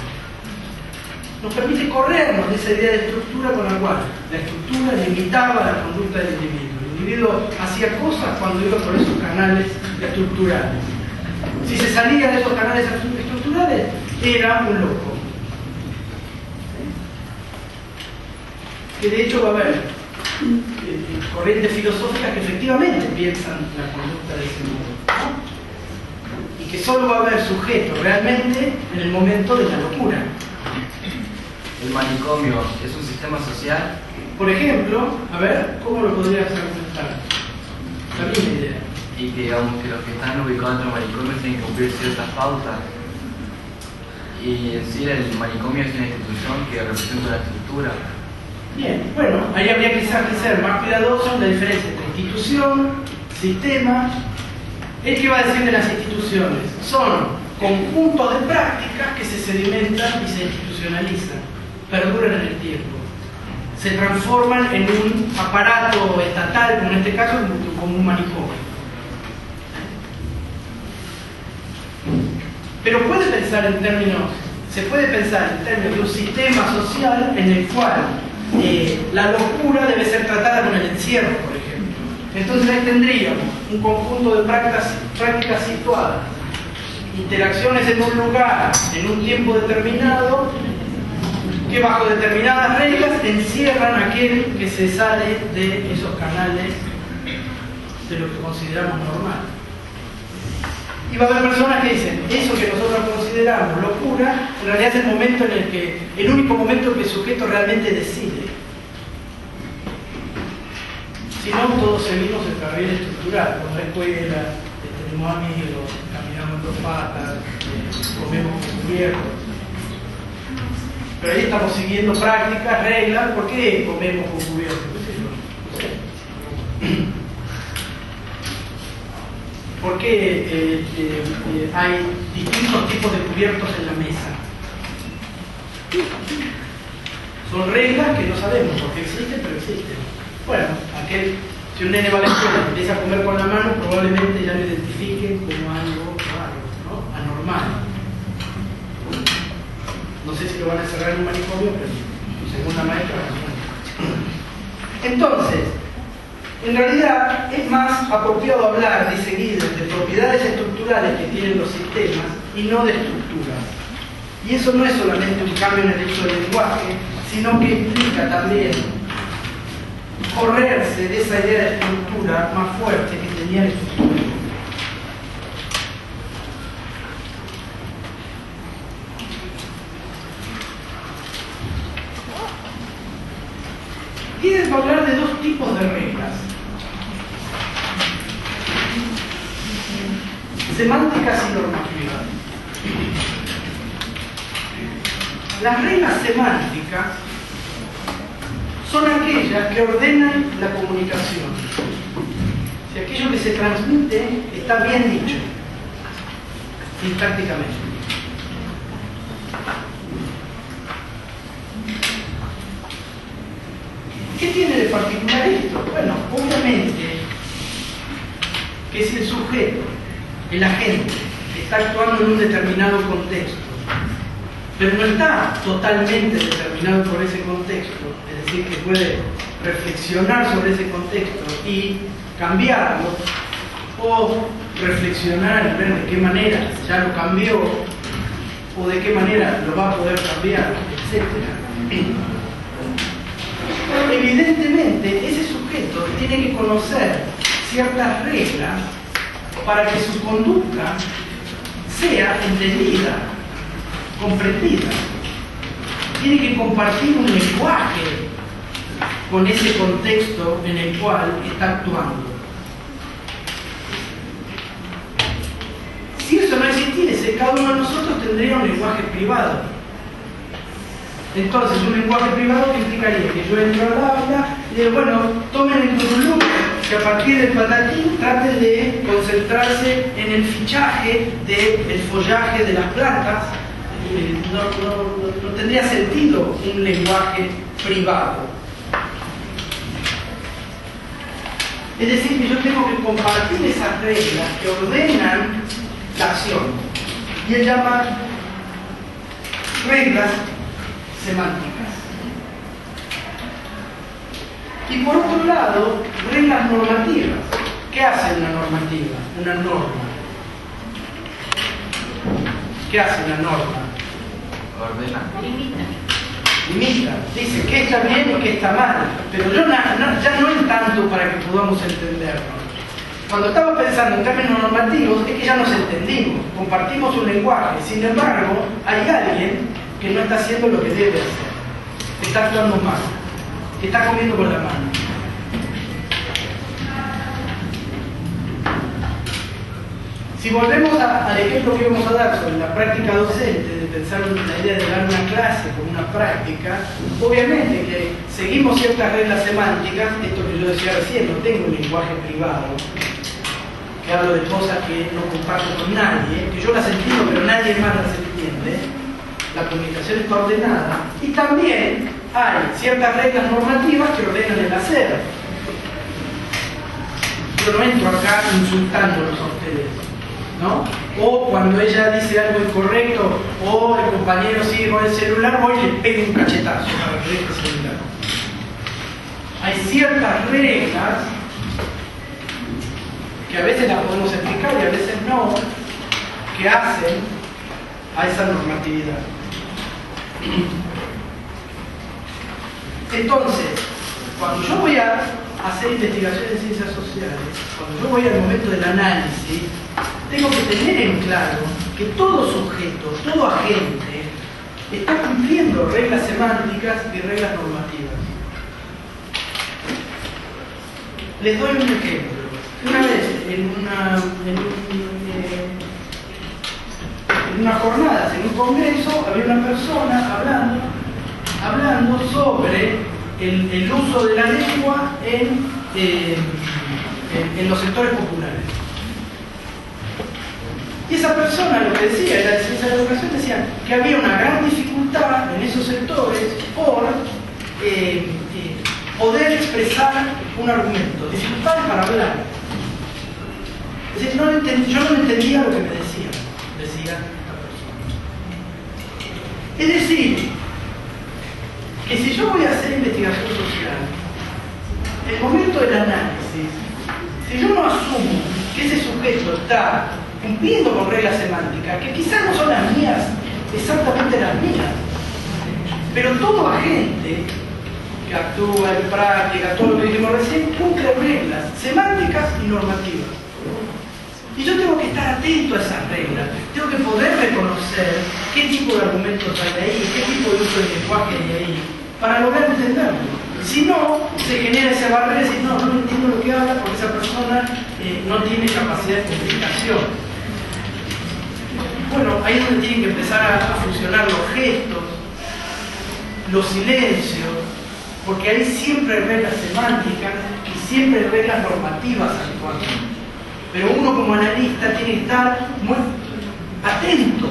Nos permite corrernos de esa idea de estructura con la cual la estructura limitaba la conducta del individuo. El individuo hacía cosas cuando iba por esos canales estructurales. Si se salía de esos canales estructurales, era un loco. Que de hecho va a haber corrientes filosóficas que efectivamente piensan la conducta de ese modo, ¿no? Y que solo va a haber sujeto realmente en el momento de la locura. ¿El manicomio es un sistema social? Por ejemplo, a ver, ¿cómo lo podrías argumentar? La misma idea. Y que digamos que los que están ubicados dentro del manicomio tienen que cumplir ciertas pautas. Y en sí el manicomio es una institución que representa la estructura. Bien, bueno, ahí habría quizás que ser más cuidadoso en la diferencia entre institución, sistema. ¿Qué va a decir de las instituciones? Son conjuntos de prácticas que se sedimentan y se institucionalizan, perduran en el tiempo. Se transforman en un aparato estatal, como en este caso, como un manicomio. Pero se puede pensar en términos de un sistema social en el cual la locura debe ser tratada con el encierro, por ejemplo. Entonces ahí tendríamos un conjunto de prácticas situadas interacciones en un lugar, en un tiempo determinado, que bajo determinadas reglas encierran a aquel que se sale de esos canales de lo que consideramos normal. Y va a haber personas que dicen, eso que nosotros consideramos locura, en realidad es el momento en el único momento en que el sujeto realmente decide. Si no, todos seguimos el carril estructural, con la escuela, tenemos amigos, caminamos en dos patas, comemos con cubiertos. Pero ahí estamos siguiendo prácticas, reglas. ¿Por qué comemos con cubiertos? No sé. ¿Por qué hay distintos tipos de cubiertos en la mesa? Son reglas que no sabemos por qué existen, pero existen. Bueno, si un nene va a la escuela y empieza a comer con la mano, probablemente ya lo identifiquen como algo raro, ¿no? Anormal. No sé si lo van a cerrar en un manicomio, pero según la maestra va a. Entonces, en realidad es más apropiado hablar de seguido de propiedades estructurales que tienen los sistemas y no de estructuras. Y eso no es solamente un cambio en el uso del lenguaje, sino que implica también correrse de esa idea de estructura más fuerte que tenía la estructura. Tienes que hablar de dos tipos de reglas: semánticas y normativas. Las reglas semánticas son aquellas que ordenan la comunicación. Si aquello que se transmite está bien dicho, sintácticamente. ¿Qué tiene de particular esto? Bueno, obviamente que si el sujeto, el agente, está actuando en un determinado contexto, pero no está totalmente determinado por ese contexto, es decir, que puede reflexionar sobre ese contexto y cambiarlo, o reflexionar y ver de qué manera ya lo cambió, o de qué manera lo va a poder cambiar, etc. Evidentemente, ese sujeto tiene que conocer ciertas reglas para que su conducta sea entendida, comprendida. Tiene que compartir un lenguaje con ese contexto en el cual está actuando. Si eso no existiese, cada uno de nosotros tendría un lenguaje privado. Entonces, un lenguaje privado que implicaría que yo entro al aula y digo, bueno, tomen el currículum, que a partir del patatín traten de concentrarse en el fichaje del follaje de las plantas. No tendría sentido un lenguaje privado. Es decir, que yo tengo que compartir esas reglas que ordenan la acción. Y él llama reglas semánticas. Y por otro lado, reglas normativas. ¿Qué hace una normativa? Una norma. ¿Qué hace una norma? Ordena. Limita. Dice qué está bien y qué está mal. Pero yo ya no es tanto para que podamos entenderlo. Cuando estamos pensando en términos normativos, es que ya nos entendimos. Compartimos un lenguaje. Sin embargo, hay alguien que no está haciendo lo que debe hacer, que está actuando mal, que está comiendo con la mano. Si volvemos al ejemplo que íbamos a dar sobre la práctica docente, de pensar en la idea de dar una clase como una práctica, obviamente que seguimos ciertas reglas semánticas, esto que yo decía recién, no tengo un lenguaje privado, que hablo de cosas que no comparto con nadie, que yo las entiendo pero nadie más las entiende. La comunicación está ordenada y también hay ciertas reglas normativas que ordenan el hacer. Yo no entro acá insultándolos a ustedes, ¿no? O cuando ella dice algo incorrecto o el compañero sigue con el celular, voy y le pego un cachetazo para que deje el celular. Hay ciertas reglas que a veces las podemos explicar y a veces no, que hacen a esa normatividad. Entonces, cuando yo voy a hacer investigaciones en ciencias sociales, cuando yo voy al momento del análisis, tengo que tener en claro que todo sujeto, todo agente, está cumpliendo reglas semánticas y reglas normativas. Les doy un ejemplo. Una vez, en una jornada, en un congreso, había una persona hablando sobre el uso de la lengua en los sectores populares. Y esa persona lo que decía, la ciencia de la educación, decía que había una gran dificultad en esos sectores por poder expresar un argumento, dificultades para hablar. Es decir, yo no entendía lo que me decía esta persona. Es decir, que si yo voy a hacer investigación social, en el momento del análisis, si yo no asumo que ese sujeto está cumpliendo con reglas semánticas, que quizás no son las mías, exactamente las mías, pero todo agente que actúa en práctica, todo lo que dijimos recién, cumple reglas semánticas y normativas. Y yo tengo que estar atento a esas reglas, tengo que poder reconocer qué tipo de argumentos hay ahí, qué tipo de uso de lenguaje hay ahí, para lograr entenderlo. Si no, se genera esa barrera de decir, no entiendo lo que habla porque esa persona no tiene capacidad de comunicación. Bueno, ahí es donde tienen que empezar a funcionar los gestos, los silencios, porque ahí siempre hay reglas semánticas y siempre hay reglas normativas actuando. Pero uno como analista tiene que estar muy atento,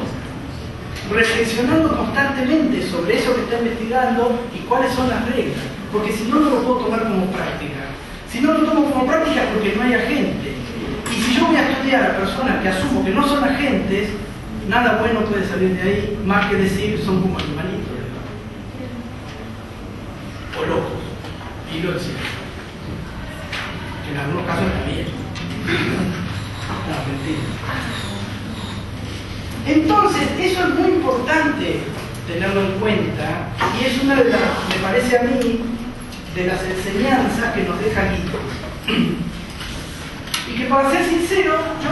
reflexionando constantemente sobre eso que está investigando y cuáles son las reglas, porque si no, no lo puedo tomar como práctica. Si no lo tomo como práctica es porque no hay agente. Y si yo voy a estudiar a personas que asumo que no son agentes, nada bueno puede salir de ahí, más que decir son como animalitos, o locos, y lo decía. Que en algunos casos está bien. No, mentira. Entonces, eso es muy importante tenerlo en cuenta, y es una de las, me parece a mí, de las enseñanzas que nos deja Giddens. Y que, para ser sincero, yo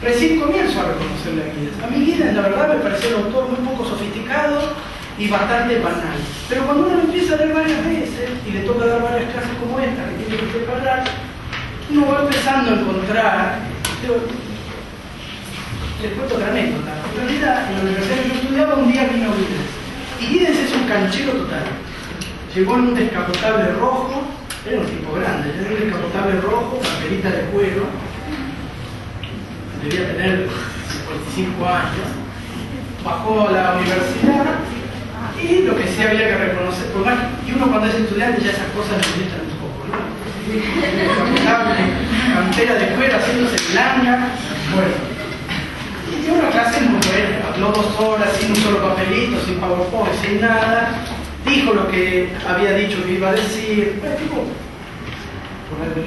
recién comienzo a reconocerle a Giddens. A mí Giddens, la verdad, me pareció un autor muy poco sofisticado y bastante banal. Pero cuando uno lo empieza a leer varias veces, y le toca dar varias clases como esta, que tiene que preparar, uno va empezando a encontrar... Les cuento otra anécdota. En realidad, en la universidad que yo estudiaba, un día vino Giddens. Y Giddens es un canchero total. Llegó en un descapotable rojo, era un tipo grande, era un descapotable rojo, camperita de cuero, debía tener 45 años, bajó a la universidad y lo que sí había que reconocer, por más que uno cuando es estudiante ya esas cosas le molestan un poco, ¿no? Descapotable, campera de cuero, haciéndose lana, bueno. Y dio una clase muy buena, habló 2 horas sin un solo papelito, sin PowerPoint, sin nada, dijo lo que había dicho que iba a decir, tipo, por algo.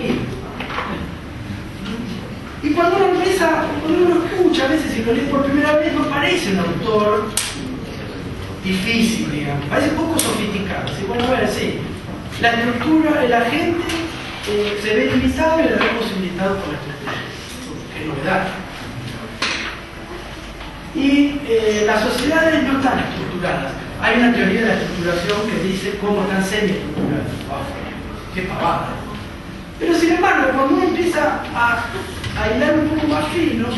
Y cuando uno empieza, cuando uno lo escucha, a veces si lo lee por primera vez, no parece un autor difícil, digamos, parece poco sofisticado. Así, bueno, a ver, sí, la estructura, el agente se ve limitado y le ve posibilitado por la estructura. Qué novedad. Y las sociedades no están estructuradas. Hay una teoría de la estructuración que dice cómo están semi-estructuradas. ¡Oh, qué pavada! Pero sin embargo, cuando uno empieza a hilar un poco más fino,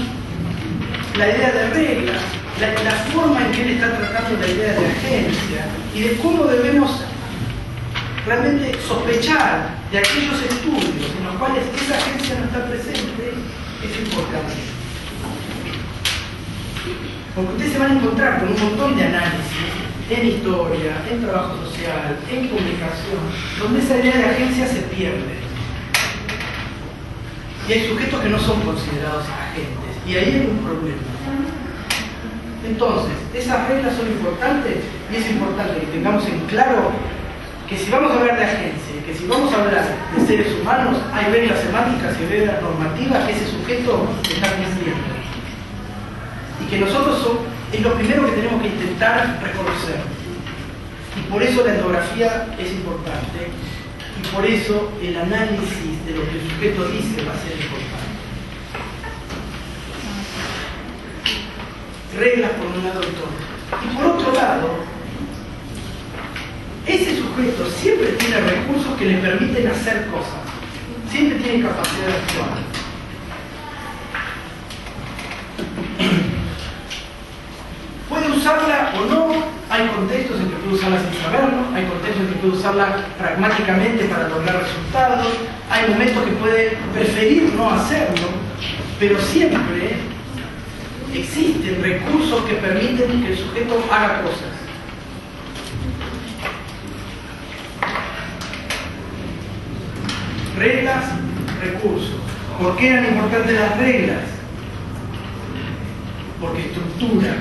la idea de reglas, la forma en que él está tratando la idea de agencia y de cómo debemos realmente sospechar de aquellos estudios en los cuales esa agencia no está presente, es importante. Porque ustedes se van a encontrar con un montón de análisis en historia, en trabajo social, en comunicación, donde esa idea de agencia se pierde. Y hay sujetos que no son considerados agentes, y ahí hay un problema. Entonces, esas reglas son importantes, y es importante que tengamos en claro que si vamos a hablar de agencia, que si vamos a hablar de seres humanos, hay reglas semánticas y reglas normativas que ese sujeto está cumpliendo. que nosotros es lo primero que tenemos que intentar reconocer. Y por eso la etnografía es importante, y por eso el análisis de lo que el sujeto dice va a ser importante. Reglas por un lado y todo. Y por otro lado, ese sujeto siempre tiene recursos que le permiten hacer cosas, siempre tiene capacidad de actuar. Puede usarla o no, hay contextos en que puede usarla sin saberlo, hay contextos en que puede usarla pragmáticamente para lograr resultados, hay momentos que puede preferir no hacerlo, pero siempre existen recursos que permiten que el sujeto haga cosas. Reglas, recursos. ¿Por qué eran importantes las reglas? Porque estructuran.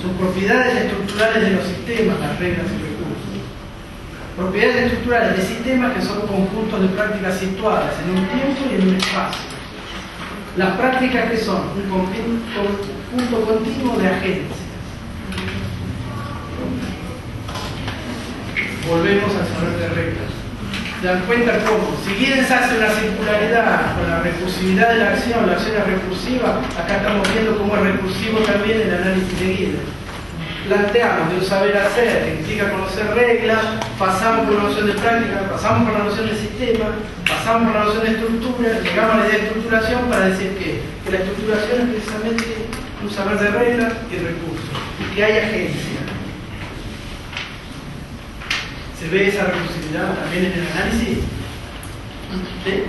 Son propiedades estructurales de los sistemas, las reglas y recursos. Propiedades estructurales de sistemas que son conjuntos de prácticas situadas en un tiempo y en un espacio. Las prácticas que son un conjunto continuo de agencias. Volvemos al saber de reglas. ¿Se dan cuenta cómo? Si bien se hace una circularidad con la recursividad de la acción es recursiva, acá estamos viendo cómo es recursivo también el análisis de Giddens. Planteamos de un saber hacer que implica conocer reglas, pasamos por la noción de práctica, pasamos por la noción de sistema, pasamos por la noción de estructura, llegamos a la idea de estructuración para decir que la estructuración es precisamente un saber de reglas y recursos, y que hay agencia. ¿Se ve esa recursividad también en el análisis? ¿Sí?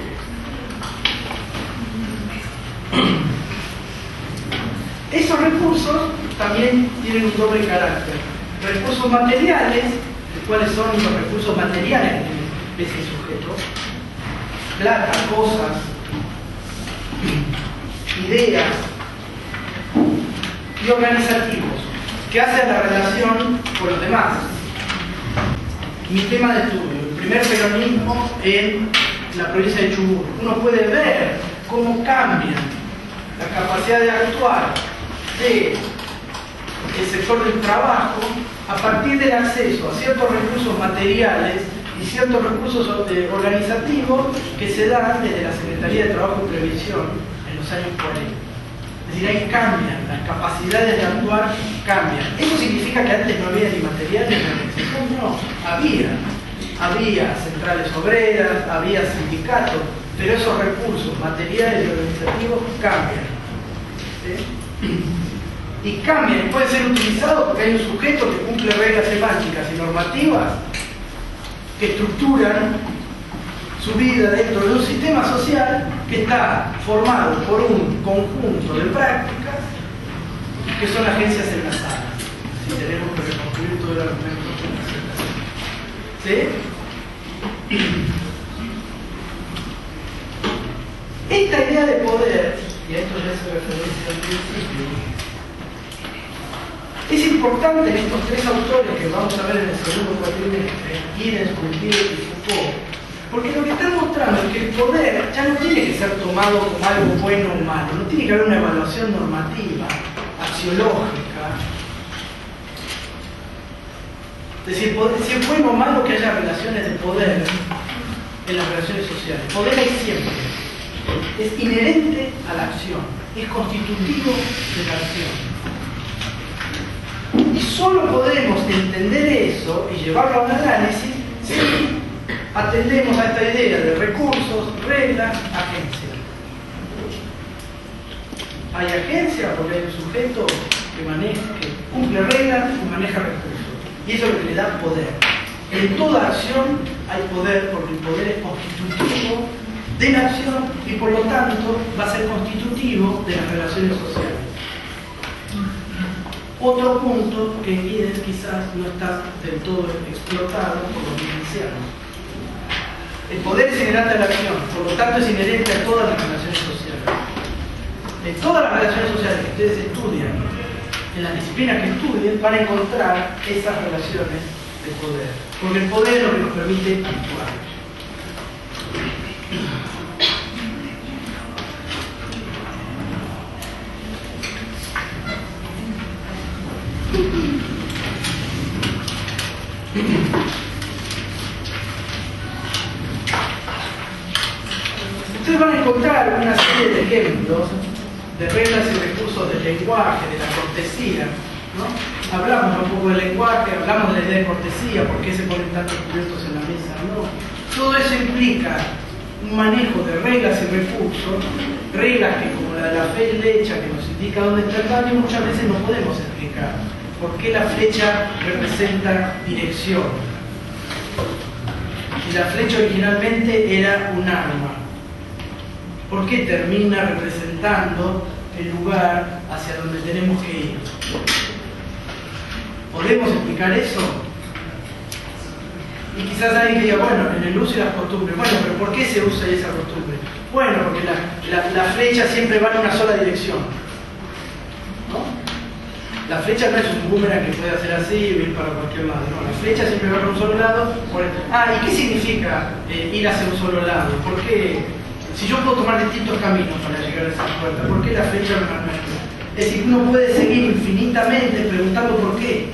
Esos recursos también tienen un doble carácter. Recursos materiales, ¿cuáles son los recursos materiales que tiene ese sujeto? Plata, cosas, ideas, y organizativos, que hacen la relación con los demás. Mi tema de estudio, el primer peronismo en la provincia de Chubut. Uno puede ver cómo cambia la capacidad de actuar del sector del trabajo a partir del acceso a ciertos recursos materiales y ciertos recursos organizativos que se dan desde la Secretaría de Trabajo y Previsión en los años 40. Es decir, ahí cambian, las capacidades de actuar cambian. ¿Eso significa que antes no había ni materiales ni organización? No, había centrales obreras, había sindicatos, pero esos recursos materiales y organizativos cambian. ¿Sí? Y cambian, y pueden ser utilizados porque hay un sujeto que cumple reglas semánticas y normativas que estructuran su vida dentro de un sistema social que está formado por un conjunto de prácticas que son agencias enlazadas. Si tenemos que reconstruir todo el argumento. ¿Sí? Esta idea de poder, y a esto ya se referencia al principio, es importante en estos tres autores que vamos a ver en el segundo cuatrimestre, Giddens, Bourdieu y Foucault, porque lo que están mostrando es que el poder ya no tiene que ser tomado como algo bueno o malo, no tiene que haber una evaluación normativa, axiológica. Es decir, si es bueno o malo que haya relaciones de poder en las relaciones sociales. Poder hay siempre. Es inherente a la acción, es constitutivo de la acción. Y solo podremos entender eso y llevarlo a un análisis si atendemos a esta idea de recursos, reglas, agencia. Hay agencia porque hay un sujeto que cumple reglas y maneja recursos. Y eso es lo que le da poder. En toda acción hay poder porque el poder es constitutivo de la acción y por lo tanto va a ser constitutivo de las relaciones sociales. Otro punto que en Giddens quizás no está del todo explotado por los vivencianos. El poder es inherente a la acción, por lo tanto es inherente a todas las relaciones sociales. En todas las relaciones sociales que ustedes estudian, en las disciplinas que estudien, van a encontrar esas relaciones de poder. Porque el poder es lo que nos permite actuar. Ustedes van a encontrar una serie de ejemplos de reglas y recursos del lenguaje, de la cortesía, ¿no? Hablamos un poco del lenguaje, hablamos de la idea de cortesía, por qué se ponen tantos cubiertos en la mesa, ¿no? Todo eso implica un manejo de reglas y recursos, reglas que, como la de la flecha que nos indica dónde está el daño, muchas veces no podemos explicar. ¿Por qué la flecha representa dirección? Y la flecha originalmente era un arma. ¿Por qué termina representando el lugar hacia donde tenemos que ir? ¿Podemos explicar eso? Y quizás alguien diga, bueno, en el uso y las costumbres. Bueno, pero ¿por qué se usa esa costumbre? Bueno, porque la flecha siempre va en una sola dirección, ¿no? La flecha no es un boomerang que puede hacer así y ir para cualquier lado, no. La flecha siempre va para un solo lado. ¿Y qué significa ir hacia un solo lado? ¿Por qué? Si yo puedo tomar distintos caminos para llegar a esa puerta, ¿por qué la flecha no es? Es decir, uno puede seguir infinitamente preguntando por qué.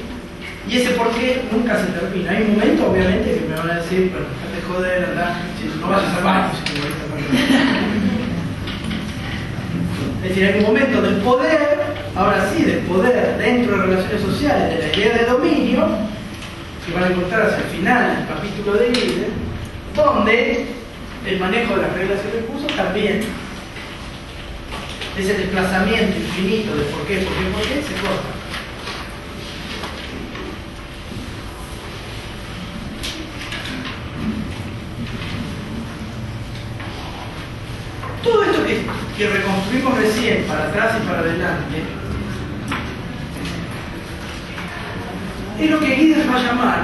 Y ese por qué nunca se termina. Hay un momento, obviamente, que me van a decir, pero déjate de joder, anda, si no vayas al baño, es decir, hay un momento del poder, ahora sí, del poder dentro de relaciones sociales, de la idea de dominio, que van a encontrar hacia el final del capítulo de líder, donde el manejo de las reglas y recursos también, ese desplazamiento infinito de por qué, se corta. Todo esto que reconstruimos recién, para atrás y para adelante, es lo que Giddens va a llamar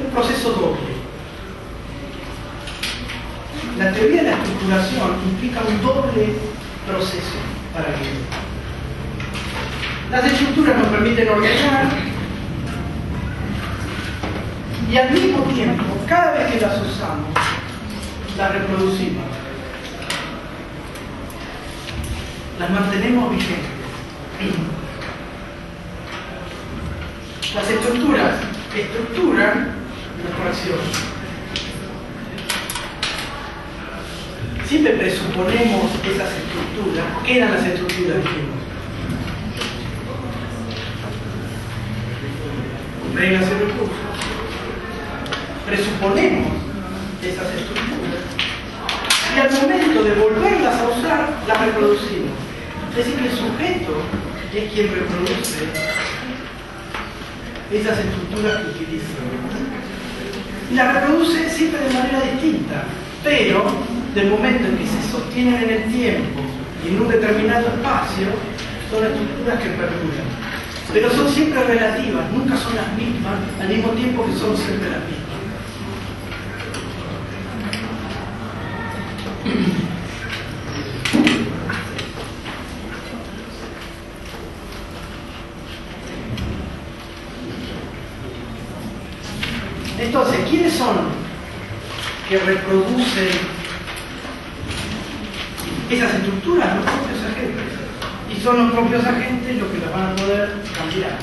un proceso doble. La teoría de la estructuración implica un doble proceso para Giddens. Las estructuras nos permiten ordenar y al mismo tiempo, cada vez que las usamos, las reproducimos, las mantenemos vigentes. Las estructuras estructuran nuestra acción. Siempre presuponemos esas estructuras. ¿Qué eran las estructuras? Reglas y recursos. Presuponemos esas estructuras y al momento de volverlas a usar, las reproducimos. Es decir, que el sujeto es quien reproduce esas estructuras que utiliza. Y las reproduce siempre de manera distinta, pero del momento en que se sostienen en el tiempo y en un determinado espacio, son estructuras que perduran. Pero son siempre relativas, nunca son las mismas, al mismo tiempo que son siempre las mismas. Entonces, ¿quiénes son que reproducen esas estructuras? Los propios agentes. Y son los propios agentes los que las van a poder cambiar.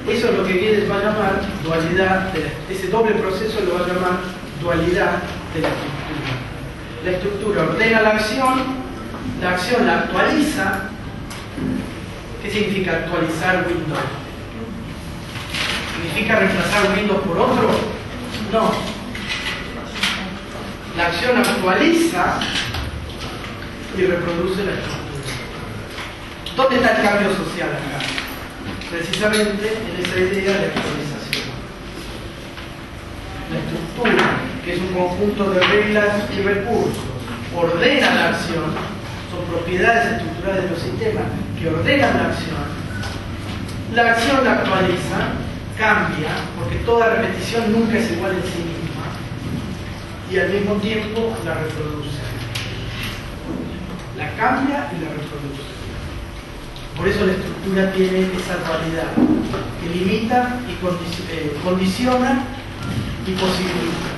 Eso es lo que Giddens va a llamar dualidad, ese doble proceso lo va a llamar dualidad de la estructura. La estructura ordena la acción la actualiza. ¿Qué significa actualizar Windows? ¿Significa reemplazar Windows por otro? No. La acción actualiza y reproduce la estructura. ¿Dónde está el cambio social acá? Precisamente en esa idea de actualización. La estructura, que es un conjunto de reglas y recursos, ordena la acción, son propiedades estructurales de los sistemas que ordenan la acción. La acción la actualiza, cambia, porque toda repetición nunca es igual en sí misma, y al mismo tiempo la reproduce. La cambia y la reproduce. Por eso la estructura tiene esa dualidad, que limita y condiciona y posibilita.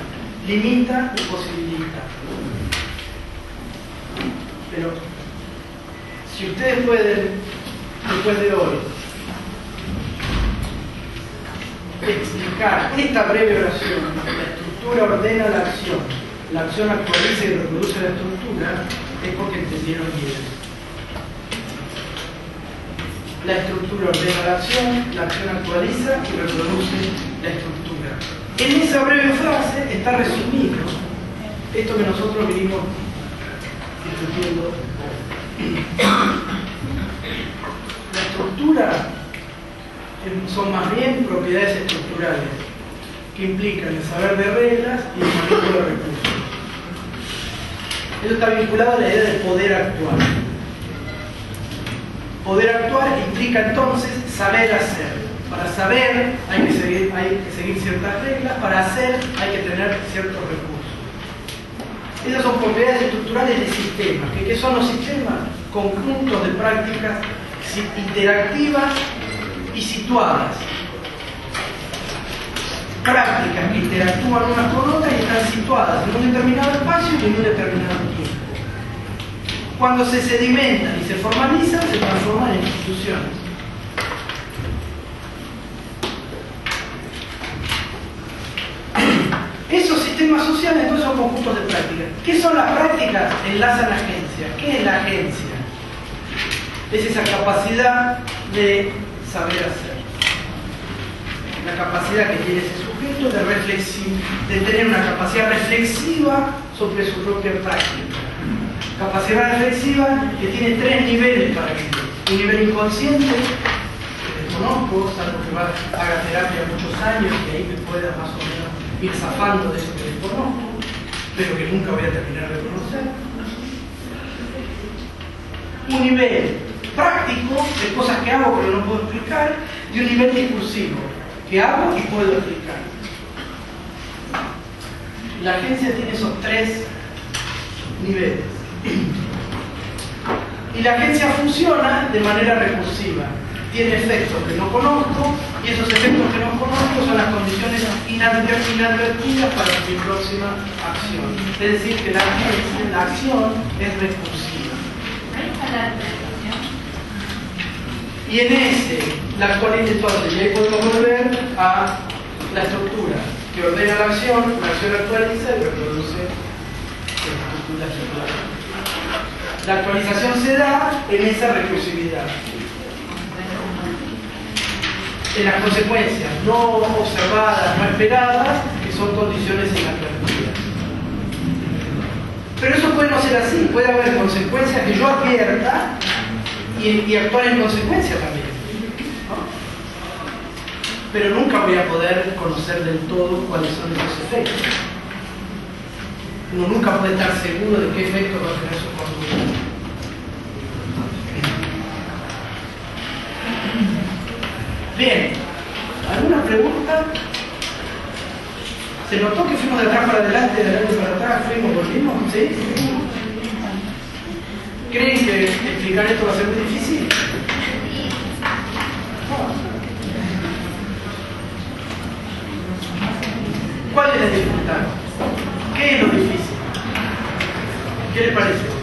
Limita y posibilita. Pero si ustedes pueden después de hoy, explicar esta breve oración: la estructura ordena la acción actualiza y reproduce la estructura, es porque entendieron bien. La estructura ordena la acción actualiza y reproduce la estructura. En esa breve frase está resumido esto que nosotros vinimos discutiendo. La estructura son más bien propiedades estructurales que implican el saber de reglas y el manejo de recursos. Eso está vinculado a la idea del poder actuar. Poder actuar implica entonces saber hacer. Para saber hay que seguir ciertas reglas, para hacer hay que tener ciertos recursos. Esas son propiedades estructurales de sistemas. ¿Qué son los sistemas? Conjuntos de prácticas interactivas y situadas. Prácticas que interactúan unas con otras y están situadas en un determinado espacio y en un determinado tiempo. Cuando se sedimentan y se formalizan, se transforman en instituciones. Esos sistemas sociales entonces son conjuntos de prácticas. ¿Qué son las prácticas? Enlazan agencias. ¿Qué es la agencia? Es esa capacidad de saber hacer. La capacidad que tiene ese sujeto de tener una capacidad reflexiva sobre su propia práctica. Capacidad reflexiva que tiene tres niveles para vivir. Un nivel inconsciente, que desconozco, salvo que haga terapia muchos años, que ahí me pueda más o menos ir zafando de eso que desconozco, pero que nunca voy a terminar de conocer. Un nivel práctico de cosas que hago pero no puedo explicar, y un nivel discursivo que hago y puedo explicar. La agencia tiene esos tres niveles. Y la agencia funciona de manera recursiva. Tiene efectos que no conozco, y esos efectos que no conozco son las condiciones inadvertidas para mi próxima acción. Es decir, que la acción es recursiva. Y en la actualidad entonces, y ahí podemos volver a la estructura que ordena la acción actualiza y reproduce la estructura. La actualización se da en esa recursividad, en las consecuencias no observadas, no esperadas, que son condiciones inadvertidas. Pero eso puede no ser así, puede haber consecuencias que yo advierta y actuar en consecuencia también, ¿no? Pero nunca voy a poder conocer del todo cuáles son esos efectos. Uno nunca puede estar seguro de qué efecto va a tener su conducta. Bien, ¿alguna pregunta? ¿Se notó que fuimos de atrás para adelante, de adelante para atrás, fuimos, volvimos? ¿Sí? ¿Creen que explicar esto va a ser muy difícil? ¿Cuál es la dificultad? ¿Qué es lo difícil? ¿Qué les parece?